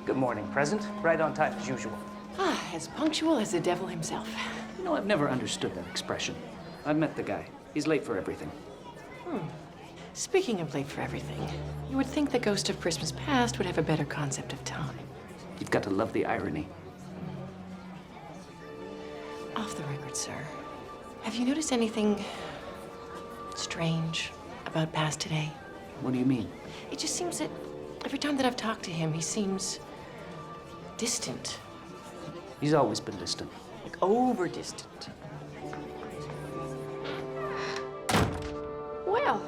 Good morning, Present. Right on time as usual. As punctual as the devil himself. You know, I've never understood that expression. I've met the guy. He's late for everything. Speaking of late for everything, you would think the ghost of Christmas past would have a better concept of time. You've got to love the irony. Off the record, sir, have you noticed anything strange about past today? What do you mean? It just seems that every time that I've talked to him, he seems distant. He's always been distant. Like over distant. Well,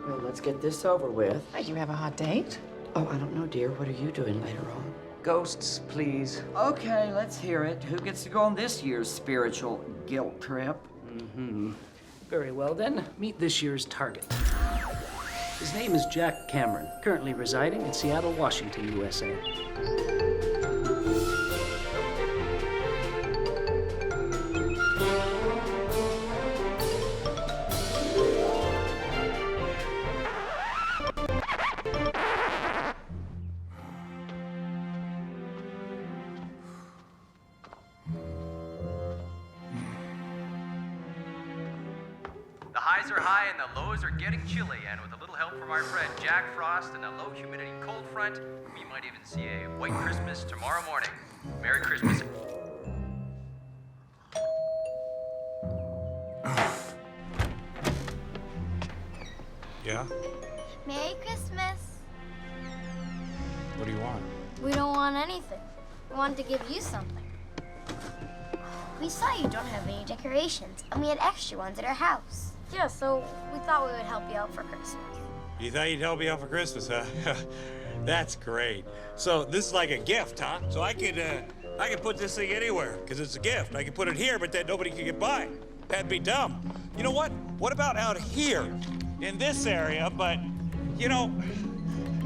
Well, let's get this over with. do you have a hot date? Oh, I don't know, dear. What are you doing later on? Ghosts, please. Okay, let's hear it. Who gets to go on this year's spiritual guilt trip? Very well, then. Meet this year's target. His name is Jack Cameron, currently residing in Seattle, Washington, USA. The highs are high and the lows are getting chilly, and with a little help from our friend Jack Frost and a low humidity cold front, we might even see a white Christmas tomorrow morning. Merry Christmas. Yeah? Merry Christmas. What do you want? We don't want anything. We wanted to give you something. We saw you don't have any decorations, and we had extra ones at our house. Yeah, so we thought we would help you out for Christmas. You thought you'd help me out for Christmas, huh? That's great. So this is like a gift, huh? So I could put this thing anywhere, because it's a gift. I could put it here, but then nobody could get by. That'd be dumb. You know what? What about out here, in this area, but, you know,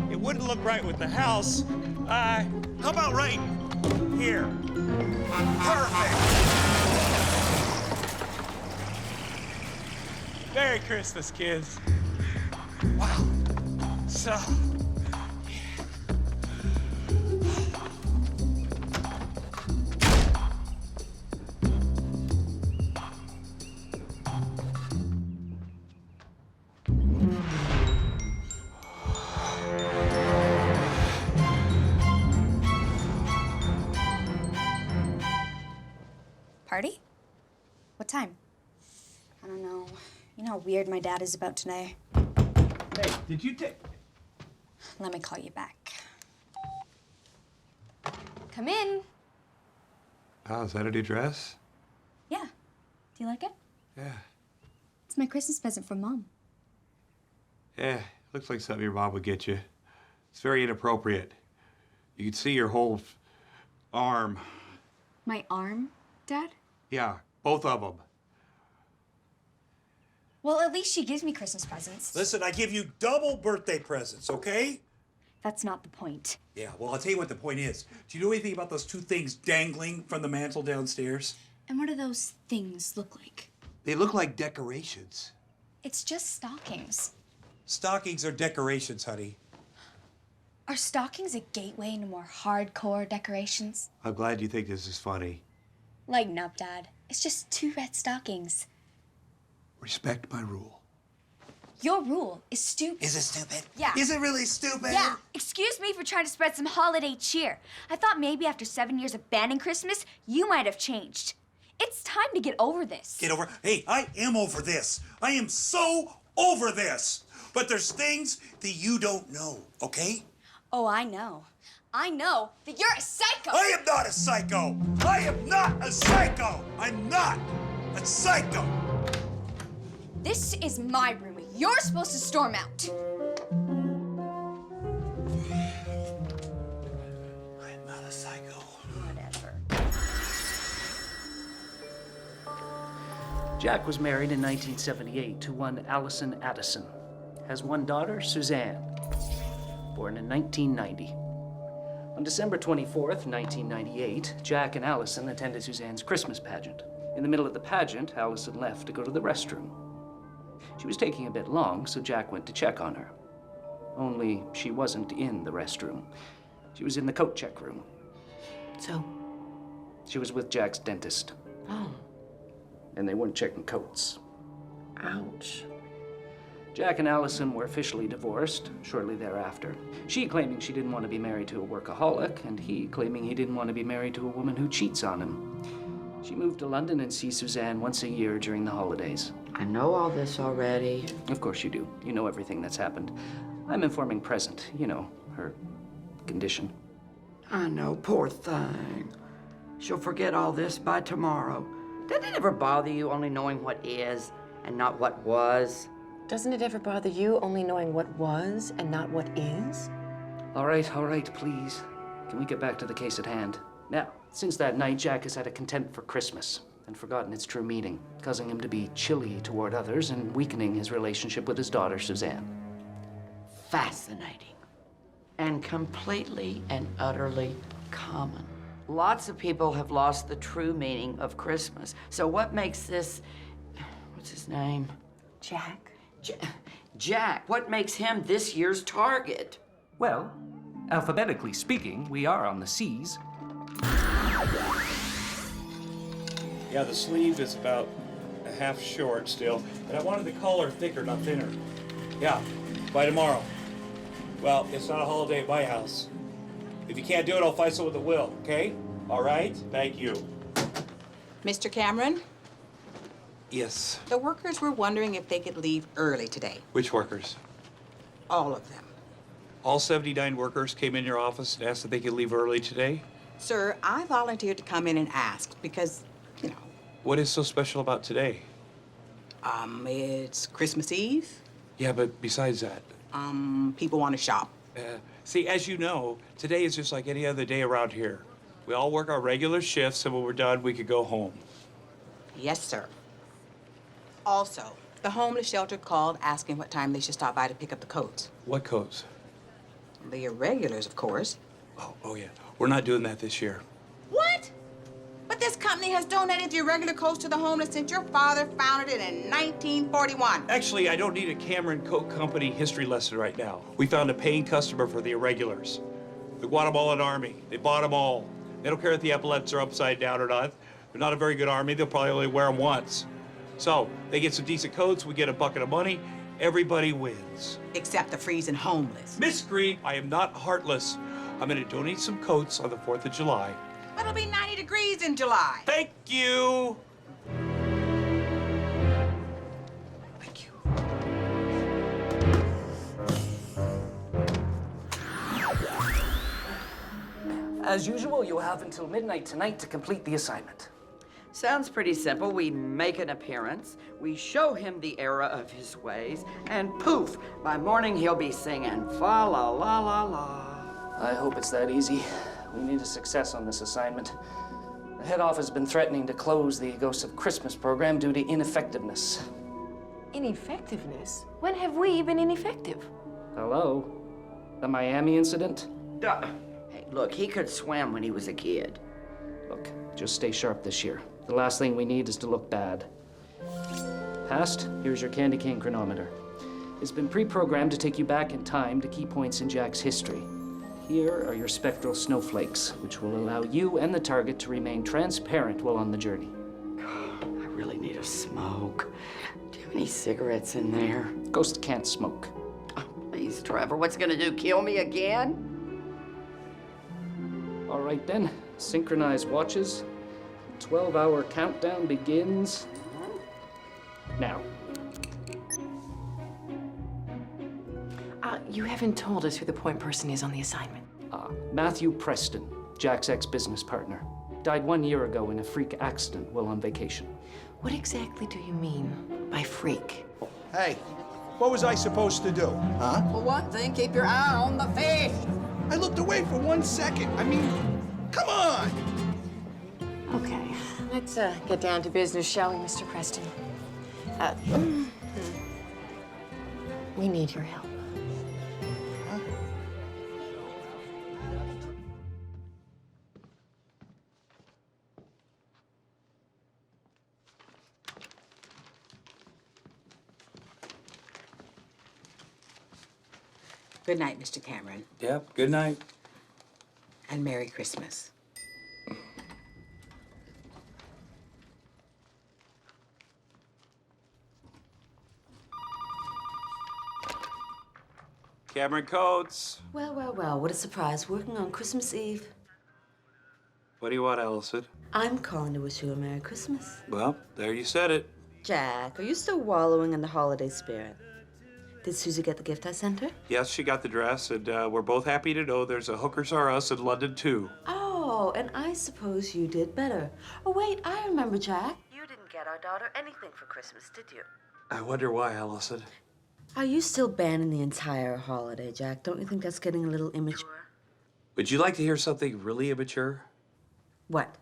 it wouldn't look right with the house. How about right here? Perfect! Merry Christmas, kids. Wow. So... Party? What time? I don't know. You know how weird my dad is about today. Hey, did you take... Let me call you back. Come in. Oh, is that a new dress? Yeah. Do you like it? Yeah. It's my Christmas present from Mom. Yeah, looks like something your mom would get you. It's very inappropriate. You can see your whole arm. My arm, Dad? Yeah, both of them. Well, at least she gives me Christmas presents. Listen, I give you double birthday presents, okay? That's not the point. Yeah, well, I'll tell you what the point is. Do you know anything about those two things dangling from the mantle downstairs? And what do those things look like? They look like decorations. It's just stockings. Stockings are decorations, honey. Are stockings a gateway into more hardcore decorations? I'm glad you think this is funny. Lighten up, Dad. It's just 2 red stockings. Respect my rule. Your rule is stupid. Is it stupid? Yeah. Is it really stupid? Yeah, excuse me for trying to spread some holiday cheer. I thought maybe after 7 years of banning Christmas, you might have changed. It's time to get over this. Get over. Hey, I am over this. I am so over this. But there's things that you don't know, okay? Oh, I know. I know that you're a psycho. I am not a psycho. I am not a psycho. I'm not a psycho. This is my room. You're supposed to storm out. I'm not a psycho. Whatever. Jack was married in 1978 to one Allison Addison. Has one daughter, Suzanne, born in 1990. On December 24th, 1998, Jack and Allison attended Suzanne's Christmas pageant. In the middle of the pageant, Allison left to go to the restroom. She was taking a bit long, so Jack went to check on her. Only she wasn't in the restroom. She was in the coat check room. So, She was with Jack's dentist, oh, and they weren't checking coats. ouch. Jack and Allison were officially divorced shortly thereafter. She claiming she didn't want to be married to a workaholic, and he claiming he didn't want to be married to a woman who cheats on him. She moved to London and sees Suzanne once a year during the holidays. I know all this already. Of course you do. You know everything that's happened. I'm informing Present, you know, her condition. I know, poor thing. She'll forget all this by tomorrow. Doesn't it ever bother you only knowing what is and not what was? Doesn't it ever bother you only knowing what was and not what is? All right, please. Can we get back to the case at hand? Now, since that night, Jack has had a contempt for Christmas and forgotten its true meaning, causing him to be chilly toward others and weakening his relationship with his daughter, Suzanne. Fascinating. And completely and utterly common. Lots of people have lost the true meaning of Christmas. So what makes this, what's his name? Jack? Jack, what makes him this year's target? Well, alphabetically speaking, we are on the C's. Yeah, the sleeve is about a half short still, and I wanted the collar thicker, not thinner. Yeah, by tomorrow. Well, it's not a holiday at my house. If you can't do it, I'll find someone that will, okay? All right? Thank you. Mr. Cameron, Yes. the workers were wondering if they could leave early today. Which workers? All of them. All 79 workers came in your office and asked if they could leave early today? Sir, I volunteered to come in and ask because, you know, What is so special about today? it's Christmas Eve. Yeah, but besides that, People want to shop. see, as you know, today is just like any other day around here. We all work our regular shifts, and when we're done, we could go home. Yes, sir. Also, the homeless shelter called asking what time they should stop by to pick up the coats. What coats? The irregulars, of course. Oh yeah. We're not doing that this year. What? But this company has donated the irregular coats to the homeless since your father founded it in 1941. Actually, I don't need a Cameron Coat Company history lesson right now. We found a paying customer for the irregulars. The Guatemalan army. They bought them all. They don't care if the epaulets are upside down or not. They're not a very good army. They'll probably only wear them once. So they get some decent coats. We get a bucket of money. Everybody wins. Except the freezing homeless. Miss Green, I am not heartless. I'm going to donate some coats on the 4th of July. But it'll be 90 degrees in July. Thank you. Thank you. As usual, you'll have until midnight tonight to complete the assignment. Sounds pretty simple. We make an appearance, we show him the error of his ways, and poof, by morning he'll be singing fa la la la la. I hope it's that easy. We need a success on this assignment. The head office has been threatening to close the Ghosts of Christmas program due to ineffectiveness. Ineffectiveness? When have we been ineffective? Hello? The Miami incident? Hey, look, he could swim when he was a kid. Look, just stay sharp this year. The last thing we need is to look bad. Past, here's your candy cane chronometer. It's been pre-programmed to take you back in time to key points in Jack's history. Here are your spectral snowflakes, which will allow you and the target to remain transparent while on the journey. I really need a smoke. Do you have any cigarettes in there? Ghost can't smoke. Oh, please, Trevor, what's it gonna do, kill me again? All right then, synchronize watches. 12-hour countdown begins now. You haven't told us who the point person is on the assignment. Matthew Preston, Jack's ex-business partner. Died 1 year ago in a freak accident while on vacation. What exactly do you mean by freak? Hey, what was I supposed to do, huh? For one thing, keep your eye on the fish. I looked away for 1 second. I mean, come on! Okay, let's get down to business, shall we, Mr. Preston? We need your help. Good night, Mr. Cameron. Yep, good night. and Merry Christmas. Cameron Coates. Well, well, well, what a surprise. Working on Christmas Eve. What do you want, Allison? I'm calling to wish you a Merry Christmas. Well, there you said it. Jack, are you still wallowing in the holiday spirit? Did Susie get the gift I sent her? Yes, she got the dress, and we're both happy to know there's a Hookers R Us in London, too. Oh, and I suppose you did better. Oh, wait, I remember, Jack. You didn't get our daughter anything for Christmas, did you? I wonder why, Allison. Are you still banning the entire holiday, Jack? Don't you think that's getting a little immature? Would you like to hear something really immature? What?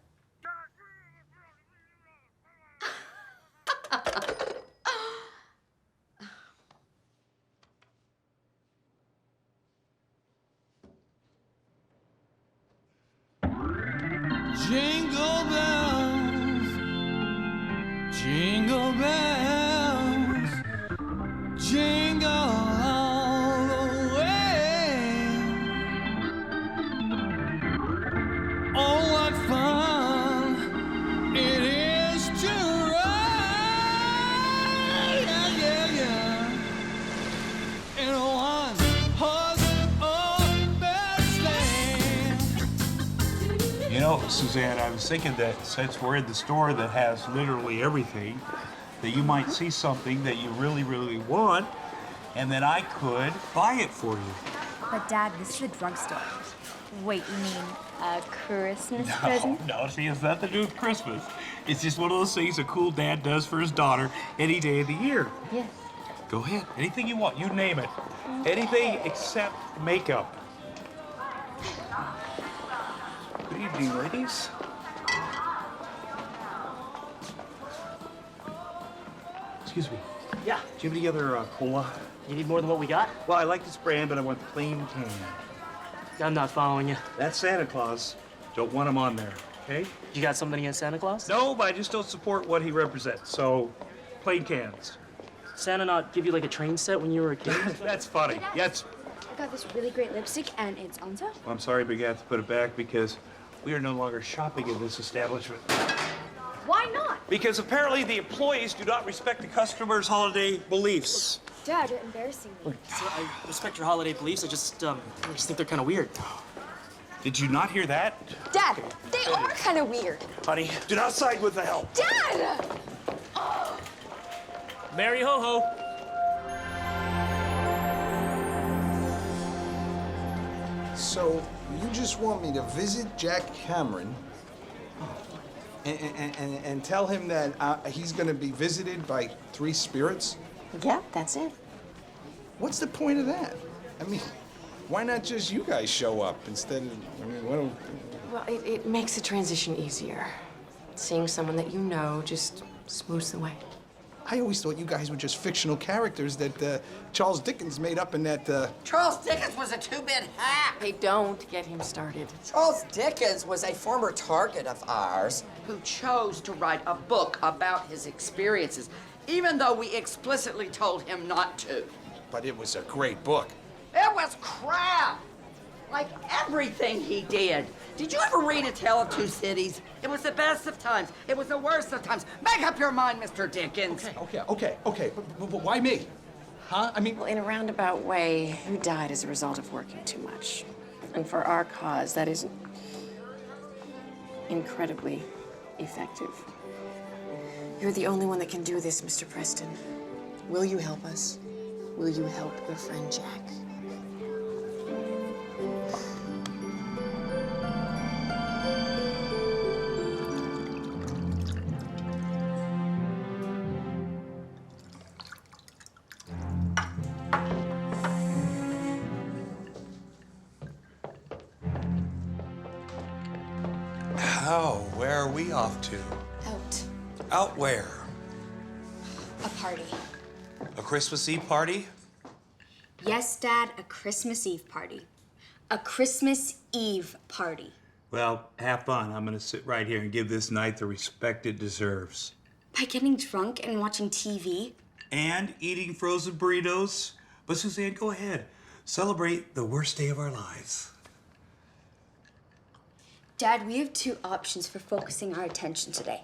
Jingle bells, jingle bells, jingle all the way. Oh, what fun it is to ride, yeah, yeah, in a one-horse open sleigh. You know, Suzanne, I was thinking that since we're in the store that has literally everything, that you might see something that you really, really want, and then I could buy it for you. But Dad, this is a drugstore. Wait, you mean a Christmas present? No, see, it's nothing to do with Christmas. It's just one of those things a cool dad does for his daughter any day of the year. Yes. Go ahead, anything you want, you name it. Anything except makeup. Good evening, ladies. Excuse me. Yeah. Do you have any other cola? You need more than what we got? Well, I like this brand, but I want plain can. I'm not following you. That's Santa Claus. Don't want him on there, okay? You got something against Santa Claus? No, but I just don't support what he represents. So, plain cans. Santa not give you like a train set when you were a kid? That's funny. Yes. I got this really great lipstick, and it's on sale. Well, I'm sorry, but you have to put it back because we are no longer shopping in this establishment. Why not? Because apparently the employees do not respect the customer's holiday beliefs. Dad, you're embarrassing me. So I respect your holiday beliefs. I just think they're kind of weird. Did you not hear that? Dad, they are kind of weird. Honey, do not side with the help. Dad! Merry ho ho. So, you just want me to visit Jack Cameron and tell him that he's gonna be visited by three spirits? Yeah, that's it. What's the point of that? I mean, why not just you guys show up instead of, I mean, why don't... Well, it makes the transition easier. Seeing someone that you know just smooths the way. I always thought you guys were just fictional characters that Charles Dickens made up in that, Charles Dickens was a two-bit hack. Hey, don't get him started. Charles Dickens was a former target of ours who chose to write a book about his experiences, even though we explicitly told him not to. But it was a great book. It was crap! Like everything he did. Did you ever read A Tale of Two Cities? It was the best of times. It was the worst of times. Make up your mind, Mr. Dickens. Okay. But why me? Huh? I mean... Well, in a roundabout way, you died as a result of working too much. And for our cause, that is incredibly effective. You're the only one that can do this, Mr. Preston. Will you help us? Will you help your friend Jack? Oh, where are we off to? Out. Out where? A party. A Christmas Eve party? Yes, Dad, a Christmas Eve party. A Christmas Eve party. Well, have fun. I'm gonna sit right here and give this night the respect it deserves. By getting drunk and watching TV? And eating frozen burritos. But Suzanne, go ahead. Celebrate the worst day of our lives. Dad, we have two options for focusing our attention today.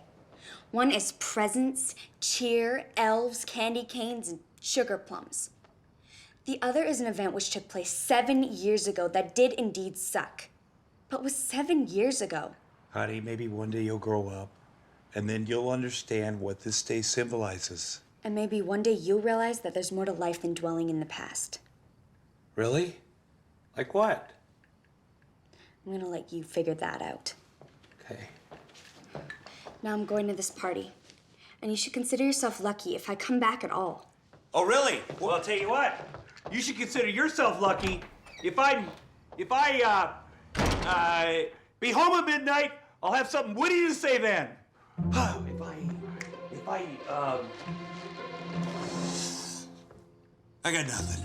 One is presents, cheer, elves, candy canes, and sugar plums. The other is an event which took place 7 years ago that did indeed suck. But was 7 years ago. Honey, maybe one day you'll grow up, and then you'll understand what this day symbolizes. And maybe one day you'll realize that there's more to life than dwelling in the past. Really? Like what? I'm gonna let you figure that out. Okay. Now I'm going to this party. And you should consider yourself lucky if I come back at all. Oh, really? Well, I'll tell you what. You should consider yourself lucky if I be home at midnight. I'll have something witty to say then. I got nothing.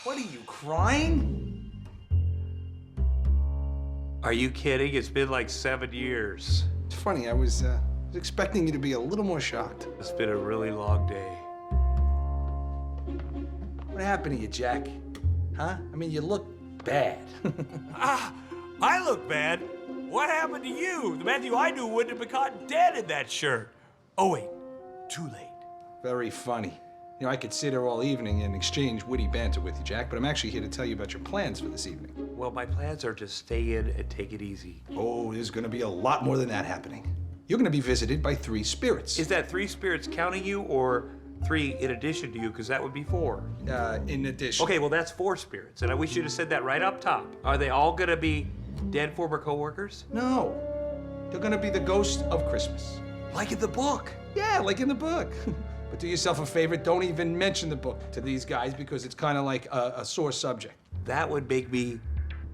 What are you, crying? Are you kidding? It's been like 7 years. It's funny, I was expecting you to be a little more shocked. It's been a really long day. What happened to you, Jack? Huh? I mean, you look bad. I look bad. What happened to you? The Matthew I knew wouldn't have been caught dead in that shirt. Oh, wait. Too late. Very funny. You know, I could sit here all evening and exchange witty banter with you, Jack, but I'm actually here to tell you about your plans for this evening. Well, my plans are to stay in and take it easy. Oh, there's gonna be a lot more than that happening. You're gonna be visited by 3 spirits. Is that 3 spirits counting you or 3 in addition to you? Because that would be 4. In addition. Okay, well, that's 4 spirits. And I wish you had said that right up top. Are they all gonna be dead former coworkers? No. They're gonna be the ghost of Christmas. Like in the book. Yeah, like in the book. But do yourself a favor, don't even mention the book to these guys because it's kind of like a sore subject. That would make me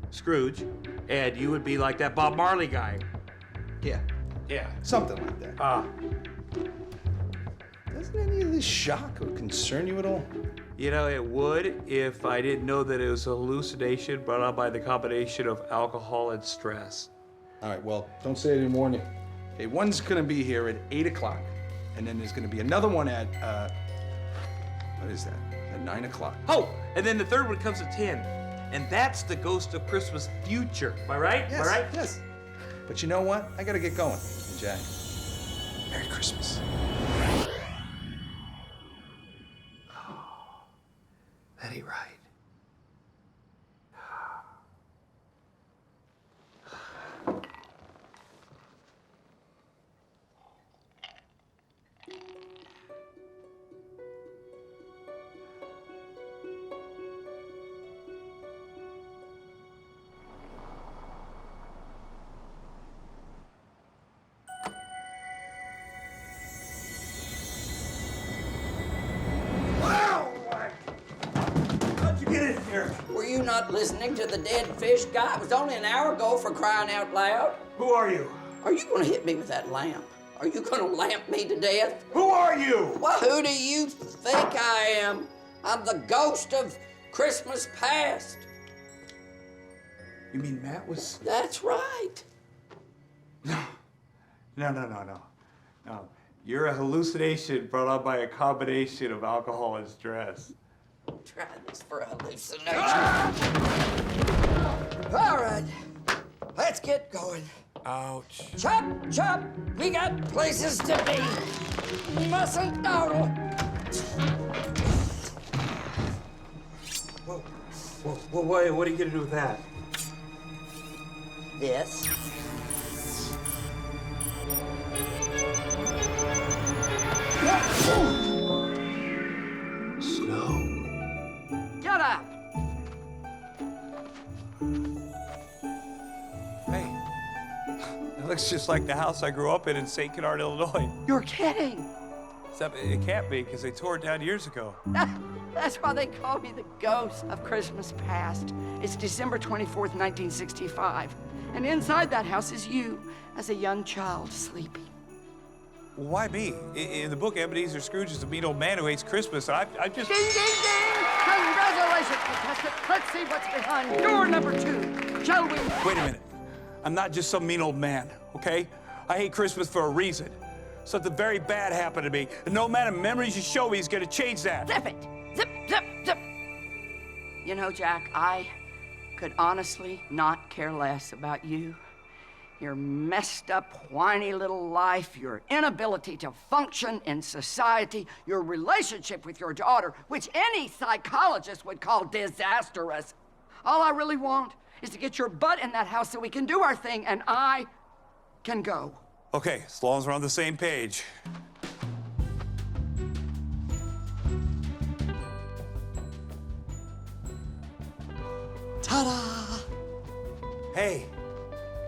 Scrooge, and you would be like that Bob Marley guy. Yeah. Yeah. Something like that. Doesn't any of this shock or concern you at all? You know, it would if I didn't know that it was a hallucination brought on by the combination of alcohol and stress. All right, well, don't say I didn't warn you. Okay, one's gonna be here at 8 o'clock, and then there's gonna be another one at, what is that? At 9 o'clock. Oh, and then the third one comes at 10. And that's the ghost of Christmas future. Am I right? Yes, Am I right? yes. But you know what? I gotta get going. Jack, Merry Christmas. That ain't right. Were you not listening to the dead fish guy? It was only an hour ago, for crying out loud. Who are you? Are you gonna hit me with that lamp? Are you gonna lamp me to death? Who are you? Well, who do you think I am? I'm the ghost of Christmas past. You mean Matt was... That's right. No. You're a hallucination brought on by a combination of alcohol and stress. Try this for a hallucination. All right, let's get going. Ouch. Chop, chop, we got places to be. We mustn't dawdle. Whoa, what are you gonna do with that? This. Snow. Get up. Hey, that looks just like the house I grew up in St. Kennard, Illinois. You're kidding. Except it can't be, because they tore it down years ago. That's why they call me the ghost of Christmas past. It's December 24th, 1965. And inside that house is you, as a young child, sleeping. Why me? In the book, Ebenezer Scrooge is a mean old man who hates Christmas. I just... Ding, ding, ding! Congratulations, contestant. Let's see what's behind door number 2. Shall we? Wait a minute. I'm not just some mean old man, okay? I hate Christmas for a reason. Something very bad happened to me, and no amount of memories you show me is gonna change that. Zip it! Zip, zip, zip! You know, Jack, I could honestly not care less about you. Your messed up, whiny little life, your inability to function in society, your relationship with your daughter, which any psychologist would call disastrous. All I really want is to get your butt in that house so we can do our thing and I can go. Okay, as long as we're on the same page. Ta-da! Hey,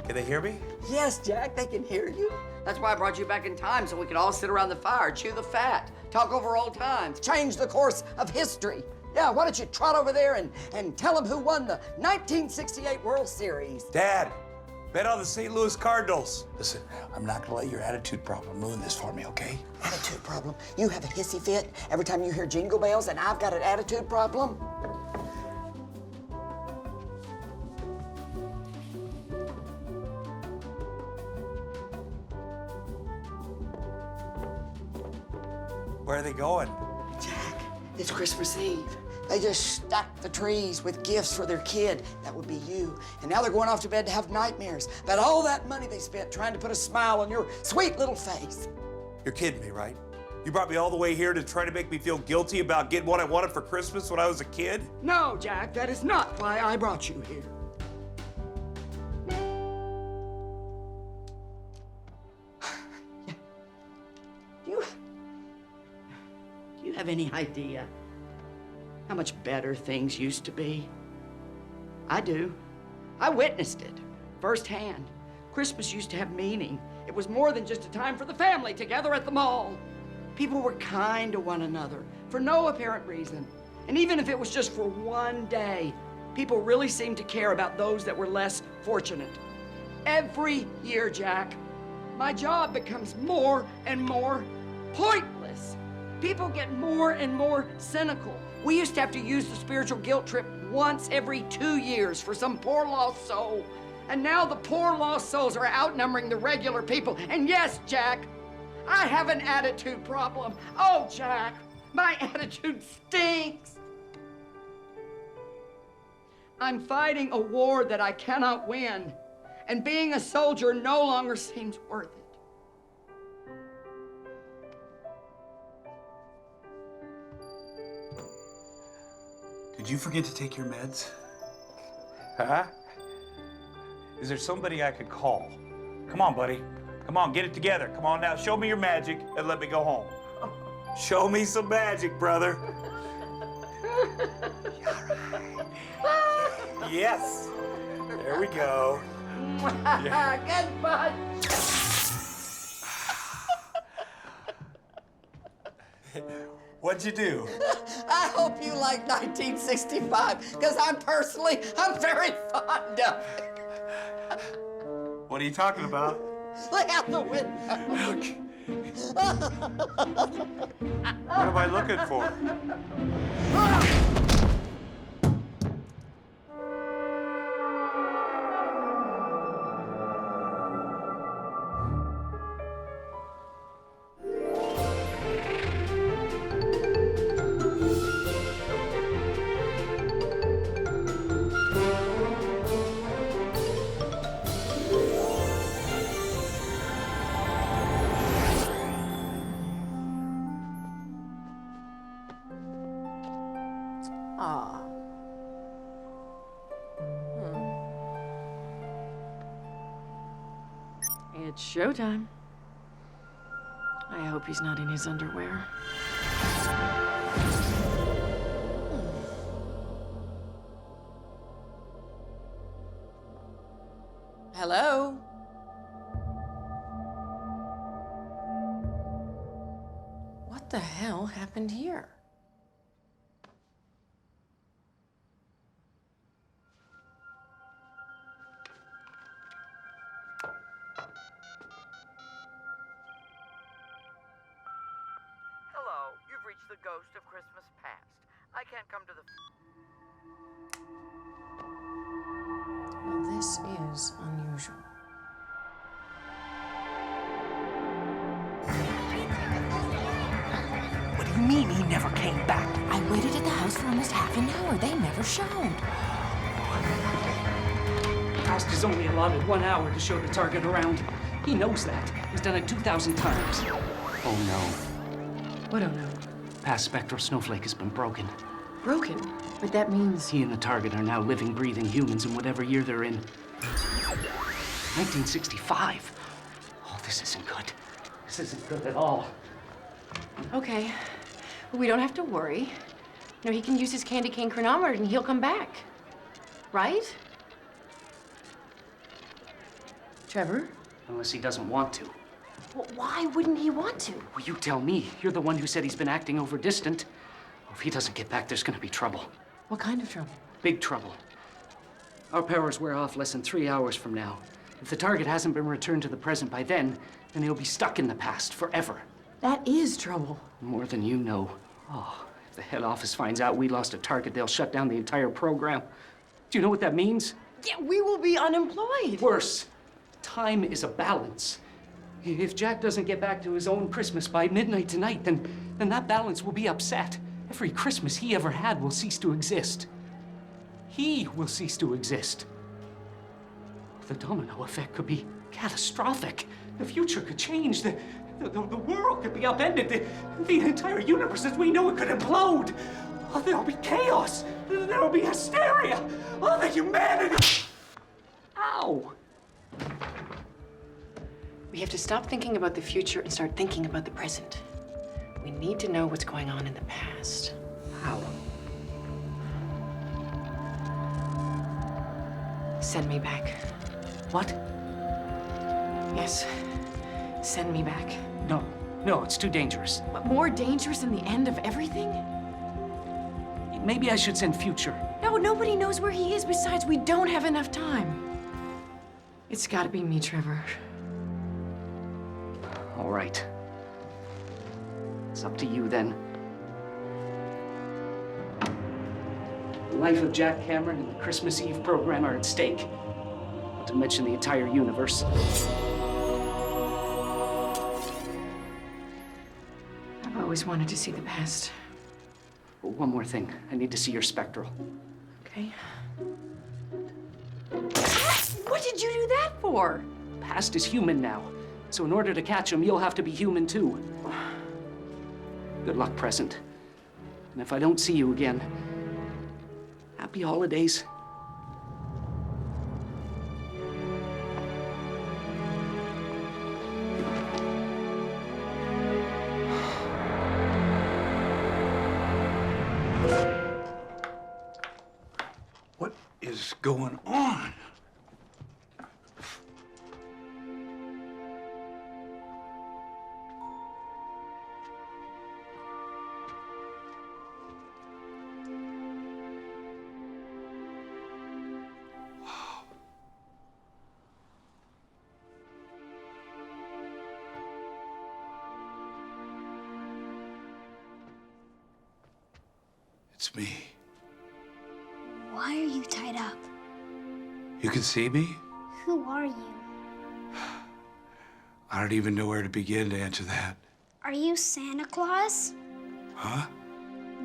can they hear me? Yes, Jack, they can hear you. That's why I brought you back in time, so we could all sit around the fire, chew the fat, talk over old times, change the course of history. Yeah, why don't you trot over there and tell them who won the 1968 World Series? Dad, bet on the St. Louis Cardinals. Listen, I'm not gonna let your attitude problem ruin this for me, okay? Attitude problem? You have a hissy fit every time you hear jingle bells and I've got an attitude problem? Where are they going? Jack, it's Christmas Eve. They just stacked the trees with gifts for their kid. That would be you. And now they're going off to bed to have nightmares about all that money they spent trying to put a smile on your sweet little face. You're kidding me, right? You brought me all the way here to try to make me feel guilty about getting what I wanted for Christmas when I was a kid? No, Jack, that is not why I brought you here. Do you have any idea how much better things used to be? I do. I witnessed it firsthand. Christmas used to have meaning. It was more than just a time for the family together at the mall. People were kind to one another for no apparent reason. And even if it was just for one day, people really seemed to care about those that were less fortunate. Every year, Jack, my job becomes more and more pointless. People get more and more cynical. We used to have to use the spiritual guilt trip once every 2 years for some poor lost soul. And now the poor lost souls are outnumbering the regular people. And yes, Jack, I have an attitude problem. Oh, Jack, my attitude stinks. I'm fighting a war that I cannot win. And being a soldier no longer seems worth it. Did you forget to take your meds? Huh? Is there somebody I could call? Come on, buddy. Come on, get it together. Come on now, show me your magic and let me go home. Show me some magic, brother. Yes. There we go. Yeah. Goodbye. What'd you do? I hope you like 1965, because I'm very fond of it. What are you talking about? Look out the window. What am I looking for? It's showtime. I hope he's not in his underwear. Hello? What the hell happened here? the ghost of Christmas past. I can't come to the... Well, this is unusual. What do you mean he never came back? I waited at the house for almost half an hour. They never showed. Past is only allotted 1 hour to show the target around. He knows that. He's done it 2,000 times. Oh no. What oh no? Past spectral snowflake has been broken. Broken? But that means... He and the target are now living, breathing humans in whatever year they're in. 1965. Oh, this isn't good. This isn't good at all. Okay. Well, we don't have to worry. You know, he can use his candy cane chronometer and he'll come back. Right? Trevor? Unless he doesn't want to. Well, why wouldn't he want to? Well, you tell me. You're the one who said he's been acting over distant. If he doesn't get back, there's gonna be trouble. What kind of trouble? Big trouble. Our powers wear off less than 3 hours from now. If the target hasn't been returned to the present by then he'll be stuck in the past forever. That is trouble. More than you know. Oh, if the head office finds out we lost a target, they'll shut down the entire program. Do you know what that means? Yeah, we will be unemployed. Worse. Time is a balance. If Jack doesn't get back to his own Christmas by midnight tonight, then that balance will be upset. Every Christmas he ever had will cease to exist. He will cease to exist. The domino effect could be catastrophic. The future could change. The world could be upended. The entire universe as we know it could implode. Oh, there'll be chaos. There'll be hysteria. Oh, the humanity. Ow. We have to stop thinking about the future and start thinking about the present. We need to know what's going on in the past. How? Send me back. What? Yes. Send me back. No, it's too dangerous. But more dangerous than the end of everything? Maybe I should send Future. No, nobody knows where he is. Besides, we don't have enough time. It's gotta be me, Trevor. All right. It's up to you then. The life of Jack Cameron and the Christmas Eve program are at stake. Not to mention the entire universe. I've always wanted to see the past. But one more thing. I need to see your spectral. Okay. What did you do that for? Past is human now. So in order to catch him, you'll have to be human too. Good luck, Present. And if I don't see you again, happy holidays. What is going on? It's me. Why are you tied up? You can see me? Who are you? I don't even know where to begin to answer that. Are you Santa Claus? Huh?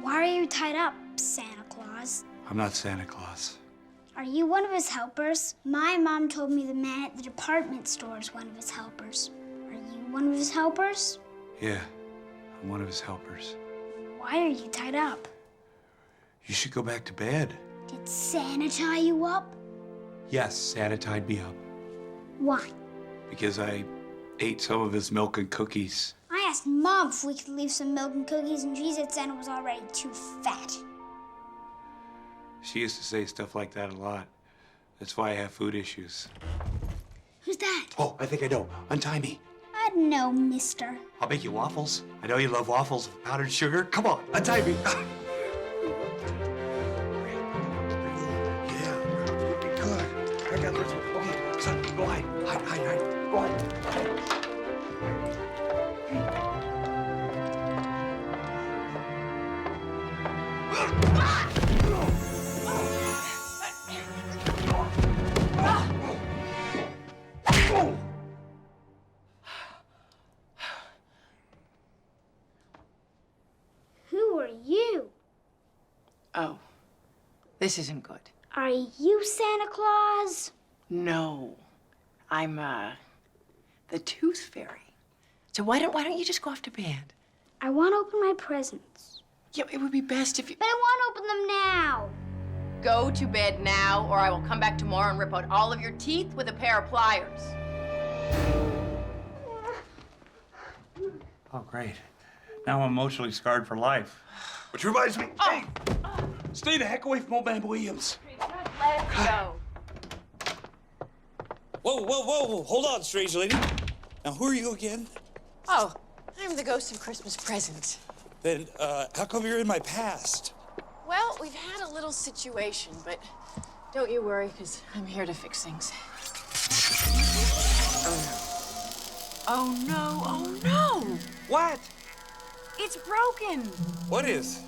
Why are you tied up, Santa Claus? I'm not Santa Claus. Are you one of his helpers? My mom told me the man at the department store is one of his helpers. Are you one of his helpers? Yeah, I'm one of his helpers. Why are you tied up? You should go back to bed. Did Santa tie you up? Yes, Santa tied me up. Why? Because I ate some of his milk and cookies. I asked Mom if we could leave some milk and cookies, and she said Santa was already too fat. She used to say stuff like that a lot. That's why I have food issues. Who's that? Oh, I think I know. Untie me. I don't know, mister. I'll make you waffles. I know you love waffles with powdered sugar. Come on, untie me. Yeah, good. I got this. Okay, son, go hide. Hide. Go hide. you? Oh, this isn't good. Are you Santa Claus? No, I'm the Tooth Fairy. So why don't you just go off to bed? I want to open my presents. Yeah, it would be best if you. But I want to open them now. Go to bed now, or I will come back tomorrow and rip out all of your teeth with a pair of pliers. Oh, great. Now I'm emotionally scarred for life. Which reminds me, hey, stay the heck away from old man Williams. Let's go. Whoa. Hold on, strange lady. Now, who are you again? Oh, I'm the ghost of Christmas Present. Then, how come you're in my past? Well, we've had a little situation, but don't you worry, because I'm here to fix things. Oh no. What? It's broken. What is?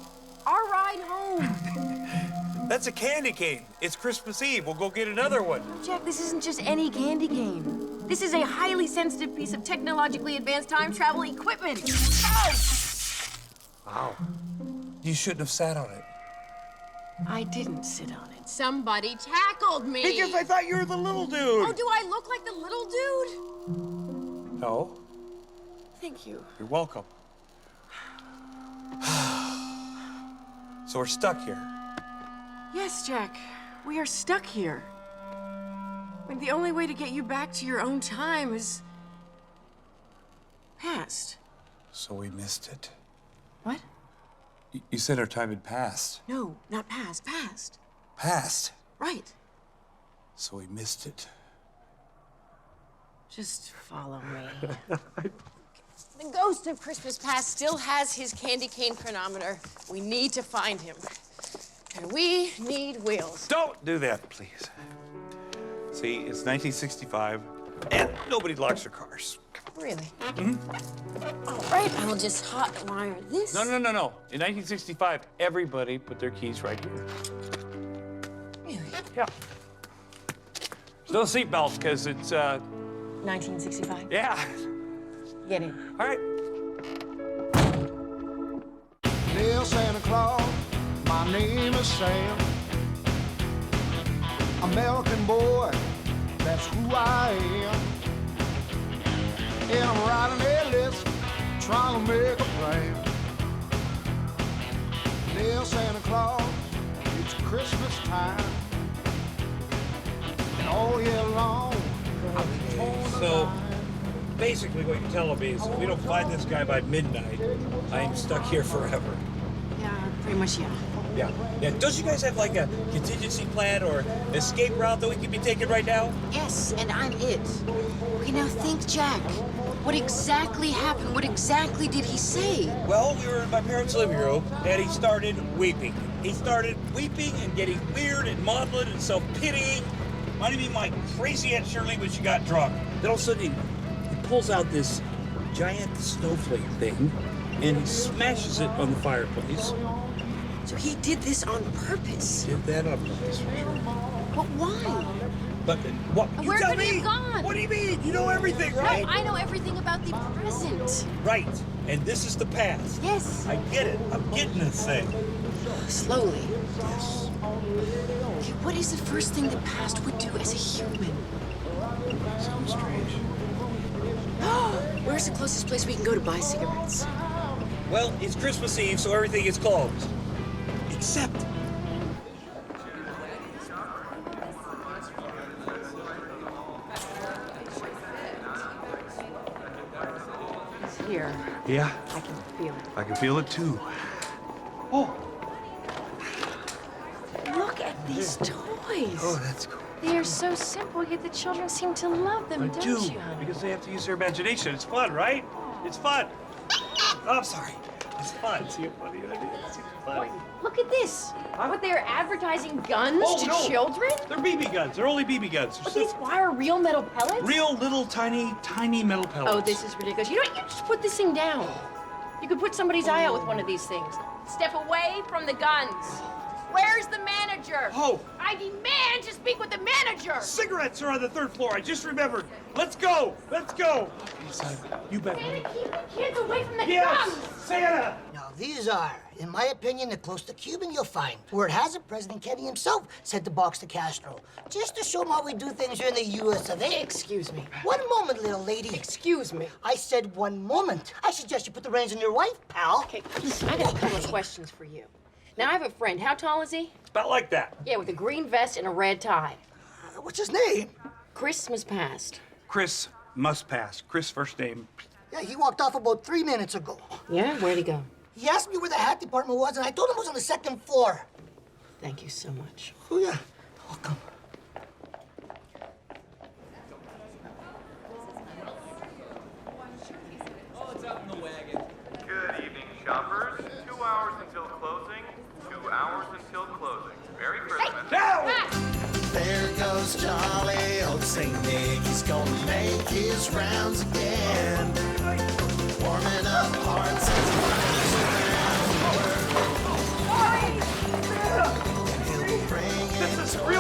Our ride home. That's a candy cane. It's Christmas Eve. We'll go get another one. Jack, this isn't just any candy cane. This is a highly sensitive piece of technologically advanced time travel equipment. Oh! Wow. You shouldn't have sat on it. I didn't sit on it. Somebody tackled me. Because I thought you were the little dude. Oh, do I look like the little dude? No. Thank you. You're welcome. So we're stuck here. Yes, Jack. We are stuck here. I mean, the only way to get you back to your own time is past. So we missed it. What? You said our time had passed. No, not past. Past. Passed? Right. So we missed it. Just follow me. The ghost of Christmas Past still has his candy cane chronometer. We need to find him. And we need wheels. Don't do that, please. See, it's 1965, and nobody locks their cars. Really? All right, I will just hotwire this. No. In 1965, everybody put their keys right here. Really? Yeah. There's no seatbelts, because it's, 1965? yeah. Get in. All right. Dear Santa Claus, my name is Sam. American boy, that's who I am. And I'm writing a list, trying to make a plan. Dear Santa Claus, it's Christmas time. And all year long, I've been torn So, basically what you're telling me is if we don't find this guy by midnight, I'm stuck here forever. Yeah, pretty much, yeah. Yeah. Don't you guys have like a contingency plan or escape route that we could be taking right now? Yes, and I'm it. Okay, now think, Jack. What exactly happened? What exactly did he say? Well, we were in my parents' living room, and he started weeping. He started weeping and getting weird and maudlin and self-pitying. Might have been my crazy Aunt Shirley when she got drunk. Then all of a sudden, he pulls out this giant snowflake thing, and he smashes it on the fireplace. So he did this on purpose. Did that on purpose, for sure. But why? But what? You Where tell could he me. have gone? What do you mean? You know everything, right? No, I know everything about the present. Right. And this is the past. Yes. I get it. I'm getting this thing. Slowly. Yes. Okay, what is the first thing the past would do as a human? Sounds strange. Where's the closest place we can go to buy cigarettes? Well, it's Christmas Eve, so everything is closed. Except. It's here. Yeah, I can feel it. I can feel it too. Oh. Look at these toys. Oh, that's cool. They are so simple, yet the children seem to love them, I don't do, you, honey? because they have to use their imagination. It's fun, right? It's fun. Oh, I'm sorry. It's fun. See how funny that is? It's funny. Look at this. What, they're advertising guns Oh, to no. children? They're BB guns. They're only BB guns. They're But so these wire real metal pellets? real little tiny metal pellets. Oh, this is ridiculous. You know what? You just put this thing down. You could put somebody's eye out with one of these things. Step away from the guns. Where's the manager? Oh. I demand to speak with the manager. Cigarettes are on the 3rd floor. I just remembered. Let's go. Let's go. Okay, son. You bet. Santa, keep the kids away from the Yes, guns. Santa. Now These are, in my opinion, the close to Cuban you'll find. Word has it, President Kennedy himself sent the box to Castro, just to show him how we do things here in the U.S. of A. Excuse me. One moment, little lady. Excuse me. I said one moment. I suggest you put the reins on your wife, pal. Okay, listen, I got a couple of questions for you. Now, I have a friend. How tall is he? About like that. Yeah, with a green vest and a red tie. What's his name? Christmas past. Chris must pass. Chris first name. Yeah, he walked off about 3 minutes ago. Yeah? Where'd he go? He asked me where the hat department was, and I told him it was on the 2nd floor. Thank you so much. Oh, yeah. Welcome. Good evening, shoppers. 2 hours until closing. 2 hours until closing. Merry Christmas. There goes Charlie, old St. Nick. He's gonna make his rounds again. Warming up hearts as he runs around. And he'll bring in toys for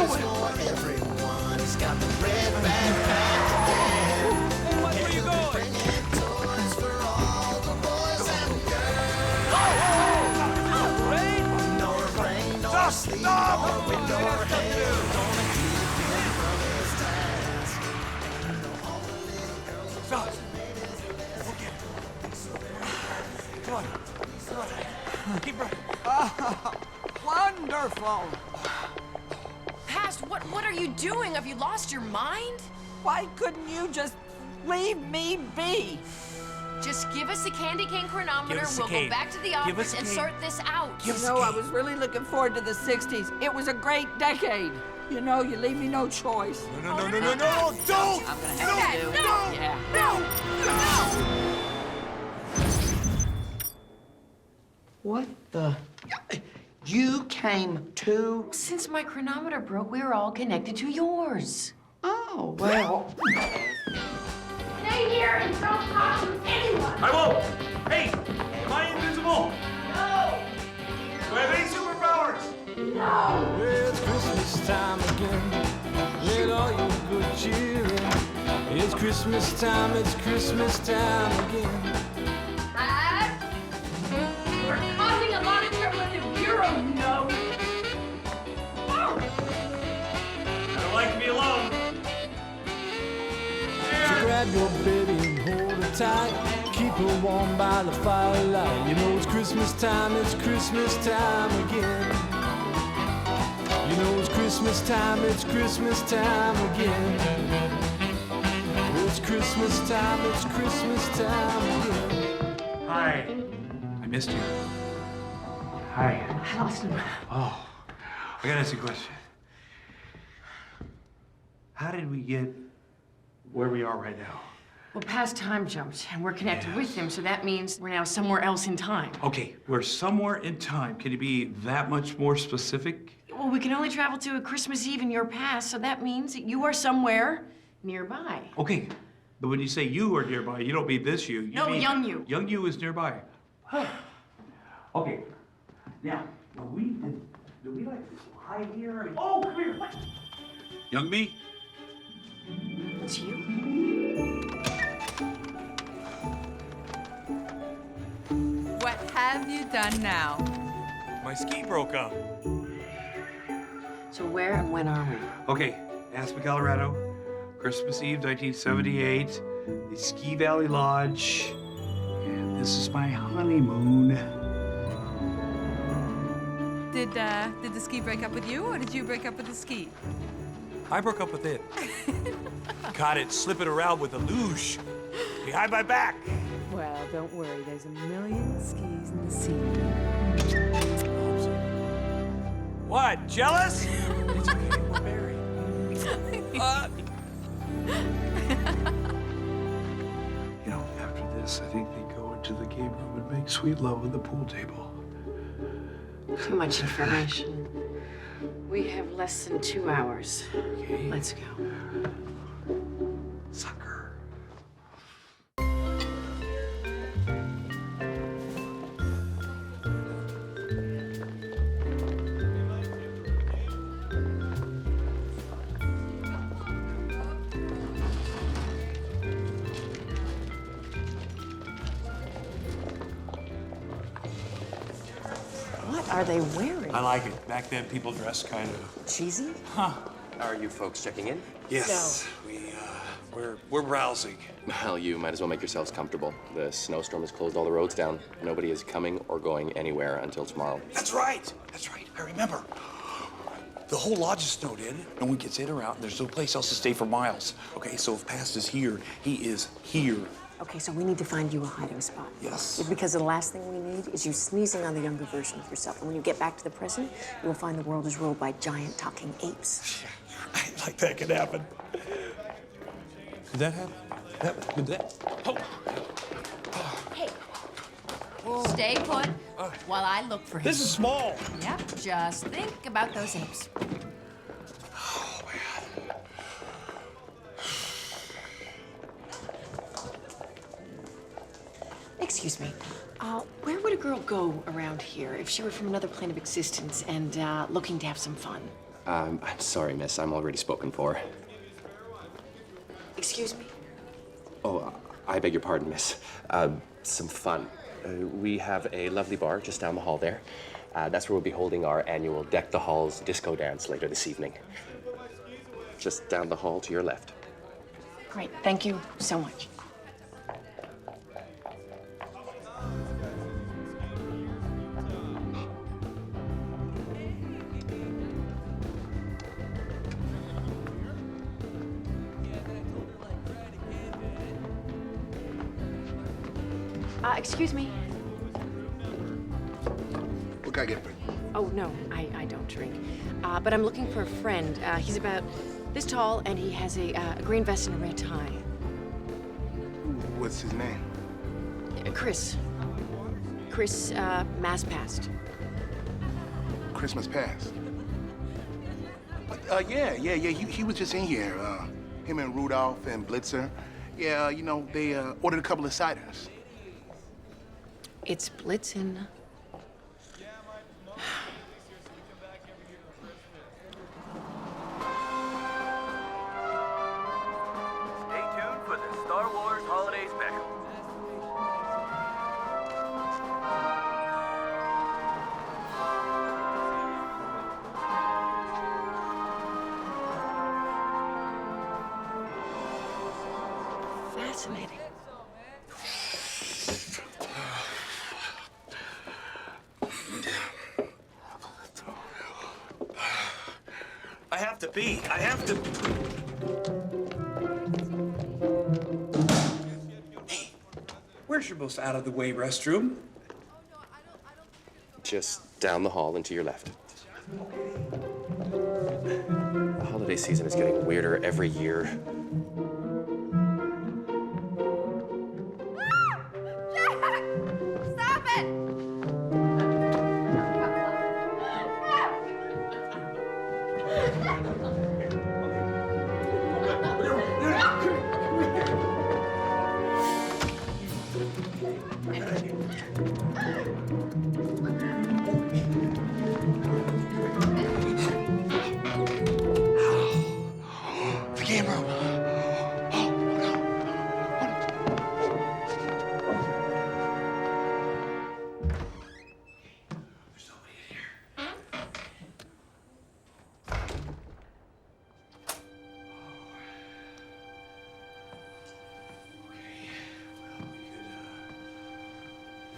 everyone. He's got the red backpack again. Where you going? Bringing toys for all the boys and girls. Nor rain, nor sleet, nor wind, nor hail. Gonna keep him from his task. And all the little girls are Fellas, come on. Come on. Keep running. Wonderful. Past, what are you doing? Have you lost your mind? Why couldn't you just leave me be? Just give us the candy cane chronometer. Give us the We'll cane. go back to the Give office us the and cane. sort this out. Give us You the know, I cane. was really looking forward to the 60s. It was a great decade. You know, you leave me no choice. No, don't! I'm gonna have to do. Yeah. What the? You came too? Since my chronometer broke, we were all connected to yours. Oh, well. Stay here and don't talk to anyone. I won't! Hey, am I invisible? No. Do I have any superpowers? No. It's Christmas time again. Let all your good cheer in. It's Christmas time again. Dad, we're causing a lot of trouble at the bureau, you know. I don't like to be alone. So grab your baby and hold her tight. Keep her warm by the firelight. You know it's Christmas time again. You know it's Christmas time again. It's Christmas time again. Hi. I missed you. Hi. I lost him. Oh, I gotta ask you a question. How did we get where we are right now? Well, past time jumped, and we're connected with him, so that means we're now somewhere else in time. Okay, we're somewhere in time. Can you be that much more specific? Well, we can only travel to a Christmas Eve in your past, so that means that you are somewhere nearby. Okay, but when you say you are nearby, you don't mean this you. No, mean young you. Young you is nearby. Okay, now, do we like lie here? I mean, oh, come here. What? Young me? It's you. What have you done now? My ski broke up. So where and when are we? Okay, Aspen, Colorado, Christmas Eve, 1978, the Ski Valley Lodge, and this is my honeymoon. Did the ski break up with you, or did you break up with the ski? I broke up with it. Caught it slipping around with a luge behind my back. Well, don't worry. There's a million skis in the sea. What, jealous? It's okay, we're married. You know, after this, I think they go into the game room and make sweet love at the pool table. Too much information. We have less than 2 hours. Okay. Let's go. Sucker. are they wearing? I like it. Back then, people dressed kind of... Cheesy? Huh. Are you folks checking in? Yes. We're browsing. Well, you might as well make yourselves comfortable. The snowstorm has closed all the roads down. Nobody is coming or going anywhere until tomorrow. That's right. That's right. I remember. The whole lodge is snowed in. No one gets in or out, and there's no place else to stay for miles. Okay, so if Past is here, he is here. Okay, so we need to find you a hiding spot. Yes. Because the last thing we need is you sneezing on the younger version of yourself. And when you get back to the present, you will find the world is ruled by giant talking apes. Like that could happen. Did that happen? Did that? Oh. Hey. Stay put while I look for him. This is small. Yep, just think about those apes. Oh, man. Excuse me. Where would a girl go around here if she were from another plane of existence and looking to have some fun? I'm sorry, miss. I'm already spoken for. Excuse me? Oh, I beg your pardon, miss. Some fun. We have a lovely bar just down the hall there. That's where we'll be holding our annual Deck the Halls disco dance later this evening. Just down the hall to your left. Great, thank you so much. Excuse me. What can I get for you? Oh, no, I don't drink. But I'm looking for a friend. He's about this tall, and he has a green vest and a red tie. What's his name? Chris. Chris, Mass Past. Christmas Past. Yeah. He was just in here. Him and Rudolph and Blitzer. Yeah, you know, they ordered a couple of ciders. It's Blitzen. Stay tuned for the Star Wars Holiday Special. Fascinating. I have to pee. I have to. Hey, where's your most out-of-the-way restroom? Just down the hall and to your left. The holiday season is getting weirder every year. Stop it! The game room.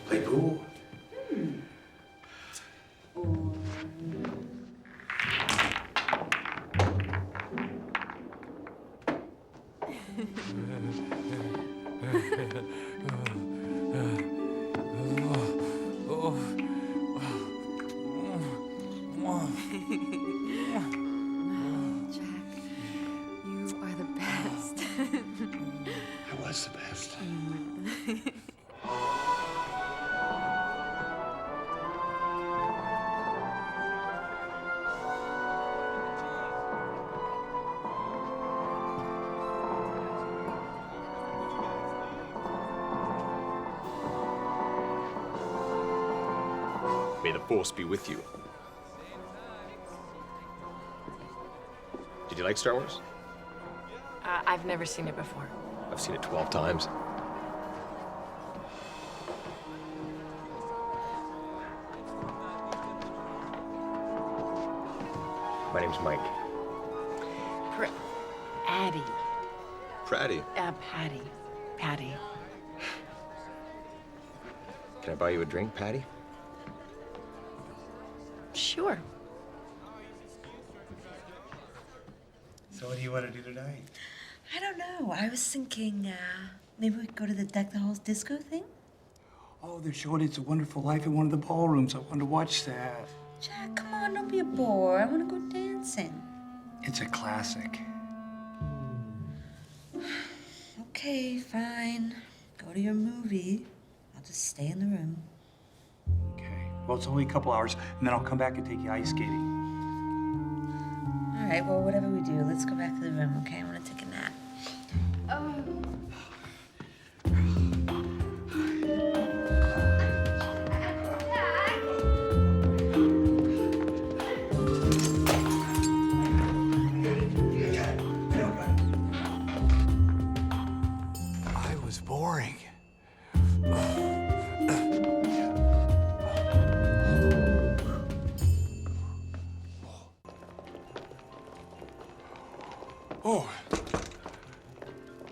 Play pool. Jack, you are the best. I was the best. May the Force be with you. Did you like Star Wars? I've never seen it before. I've seen it 12 times. My name's Mike. Addie. Pratty. Patty. Patty. Can I buy you a drink, Patty? Sure. So what do you want to do tonight? I don't know. I was thinking, maybe we could go to the Deck the Halls disco thing? Oh, they're showing It's a Wonderful Life in one of the ballrooms. I wanted to watch that. Jack, come on, don't be a bore. I want to go dancing. It's a classic. Okay, fine. Go to your movie. I'll just stay in the room. Okay. Well, it's only a couple hours, and then I'll come back and take you ice skating. All right, well, whatever we do, let's go back to the room, okay? I want to take a nap. I was boring. Oh.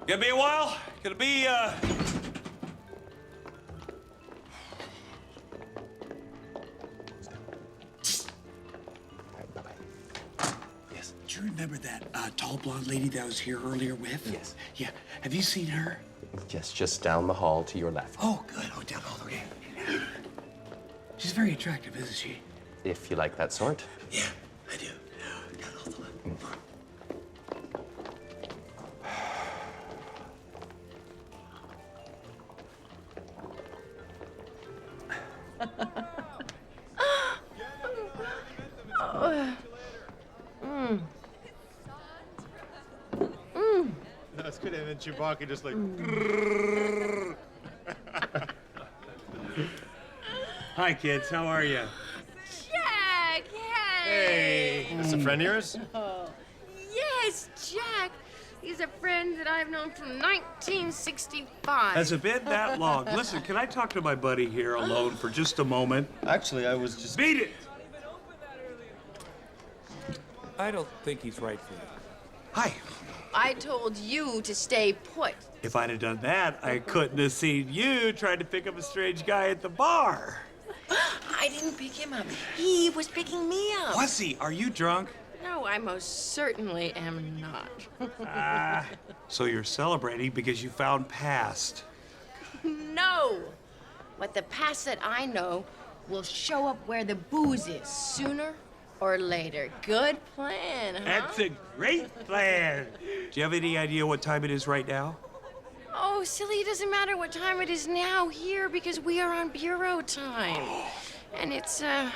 Gonna be a while? Gonna be, Yes. Do you remember that tall blonde lady that I was here earlier with? Yes. Yeah. Have you seen her? Yes, just down the hall to your left. Oh, good. Oh, down all the way. She's very attractive, isn't she? If you like that sort. Yeah, I do. Down all the way. That's good. And then Chewbacca just like. Hi, kids. How are you? Jack, Hey, is this a friend of yours? Yes, Jack. He's a friend that I've known from 1965. Has it been that long? Listen, can I talk to my buddy here alone for just a moment? Actually, I was just. Beat it! I don't think he's right for you. Hi. I told you to stay put. If I'd have done that, I couldn't have seen you trying to pick up a strange guy at the bar. I didn't pick him up. He was picking me up. Was he? Are you drunk? No, I most certainly am not. So you're celebrating because you found past. No. But the past that I know will show up where the booze is sooner or later. Good plan, huh? That's a great plan. Do you have any idea what time it is right now? Oh, silly, it doesn't matter what time it is now here because we are on bureau time. And it's, oh